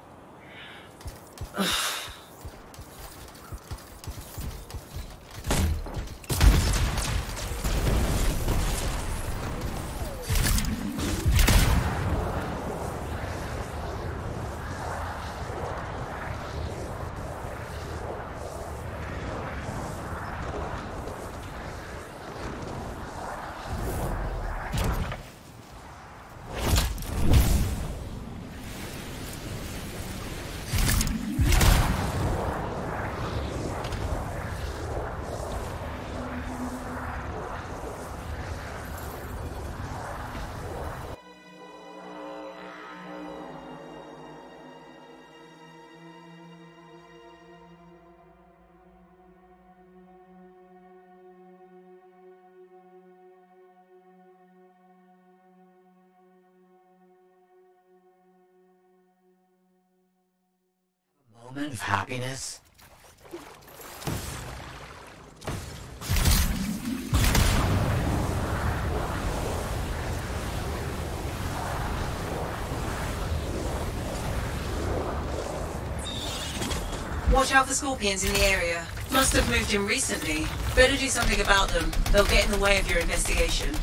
Moment of happiness. Watch out for scorpions in the area. Must have moved in recently. Better do something about them. They'll get in the way of your investigation.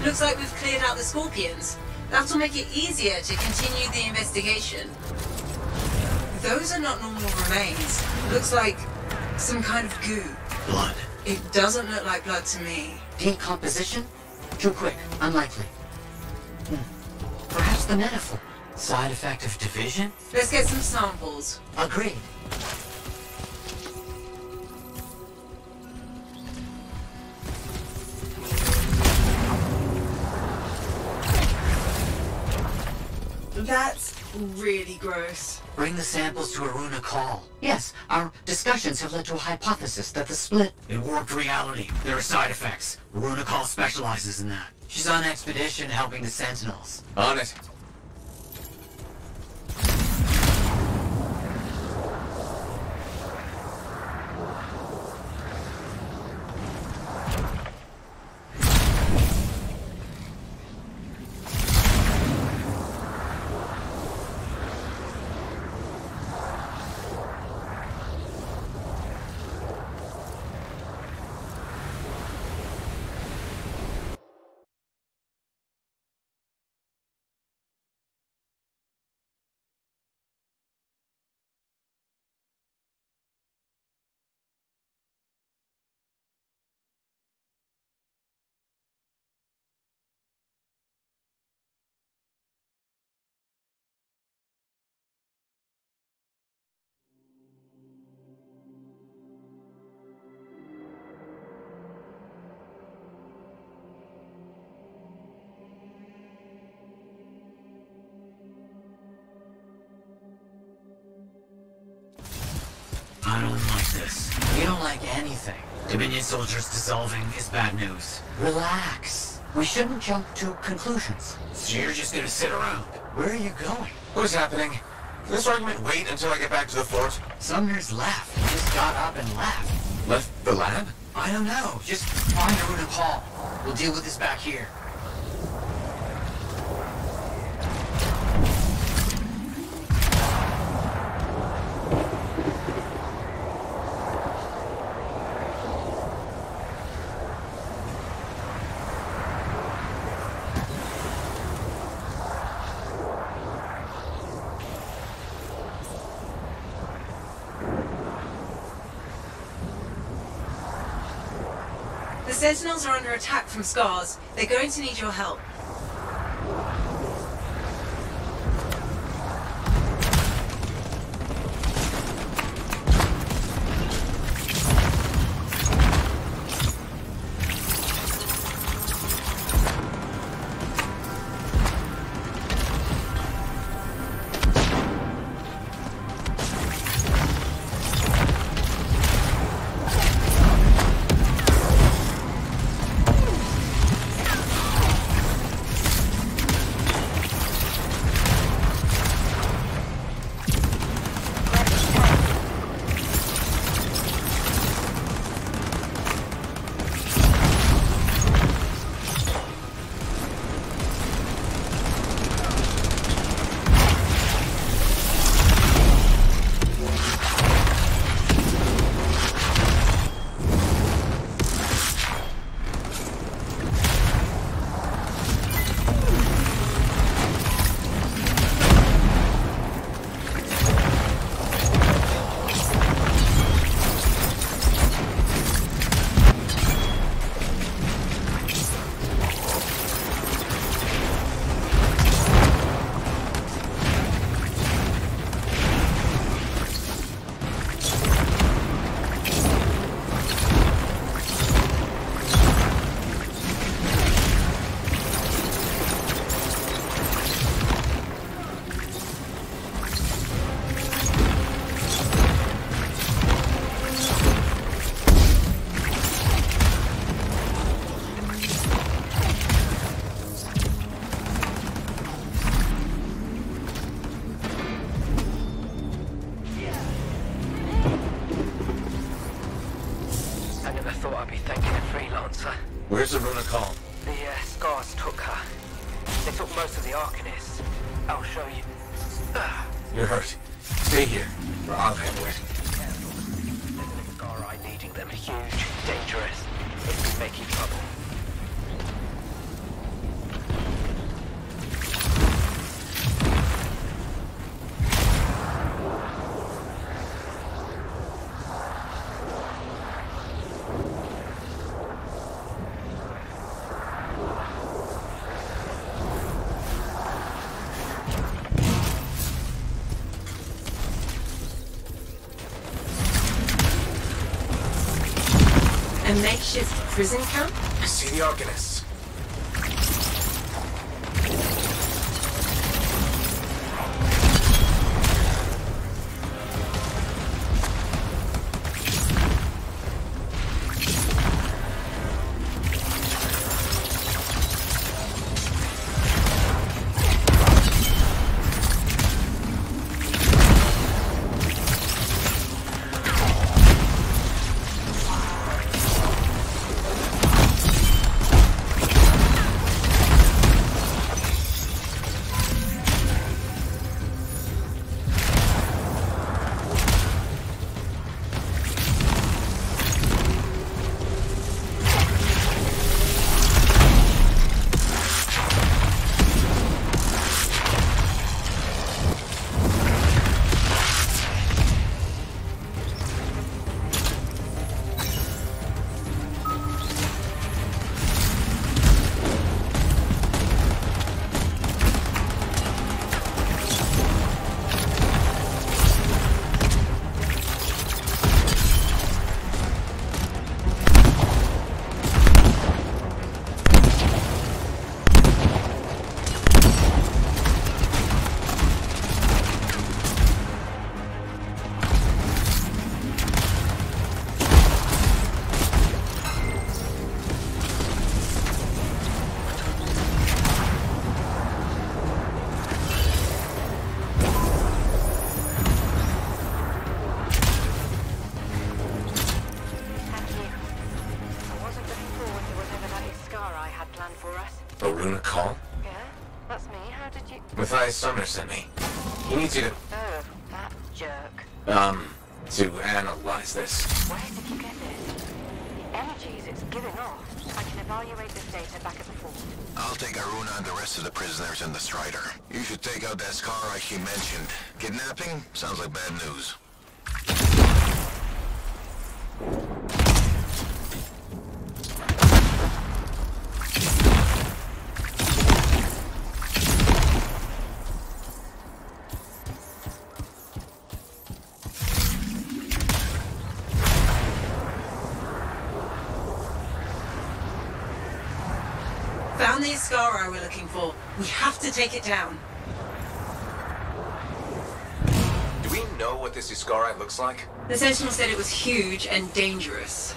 Looks like we've cleared out the scorpions. That'll make it easier to continue the investigation. Those are not normal remains. Looks like some kind of goo. Blood. It doesn't look like blood to me. Decomposition? Too quick. Unlikely. Perhaps the metaphor. Side effect of division? Let's get some samples. Agreed. That's really gross. Bring the samples to Aruna Call. Yes, our discussions have led to a hypothesis that the split in warped reality. There are side effects. Aruna Call specializes in that. She's on expedition helping the Sentinels. On it. don't like this. You don't like anything. Dominion soldiers dissolving is bad news. Relax. We shouldn't jump to conclusions. So you're just gonna sit around. Where are you going? What is happening? Can this argument wait until I get back to the fort? Sumner's left. He just got up and left. Left the lab? I don't know. Just find a route and call. We'll deal with this back here. The Sentinels are under attack from Scars. They're going to need your help. Where's the Runa Calm? The Scars took her. They took most of the Arcanists. I'll show you. You're hurt. Stay here, or I'll handle it. There's an Scar eye leading them. Huge, dangerous. It's been making trouble. A makeshift prison camp? I see the Arcanists. That's me. How did you... Matthias Sumner sent me. He needs you to... Oh, that jerk. To analyze this. Where did you get this? The energies it's giving off. I can evaluate this data back at the fort. I'll take Aruna and the rest of the prisoners in the Strider. You should take out that Skara she mentioned. Kidnapping? Sounds like bad news. Found the Skara we're looking for. We have to take it down. Do we know what this Iskari looks like? The Sentinel said it was huge and dangerous.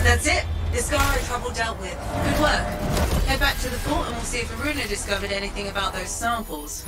That's it. Iskara trouble dealt with. Good work. Head back to the fort and we'll see if Aruna discovered anything about those samples.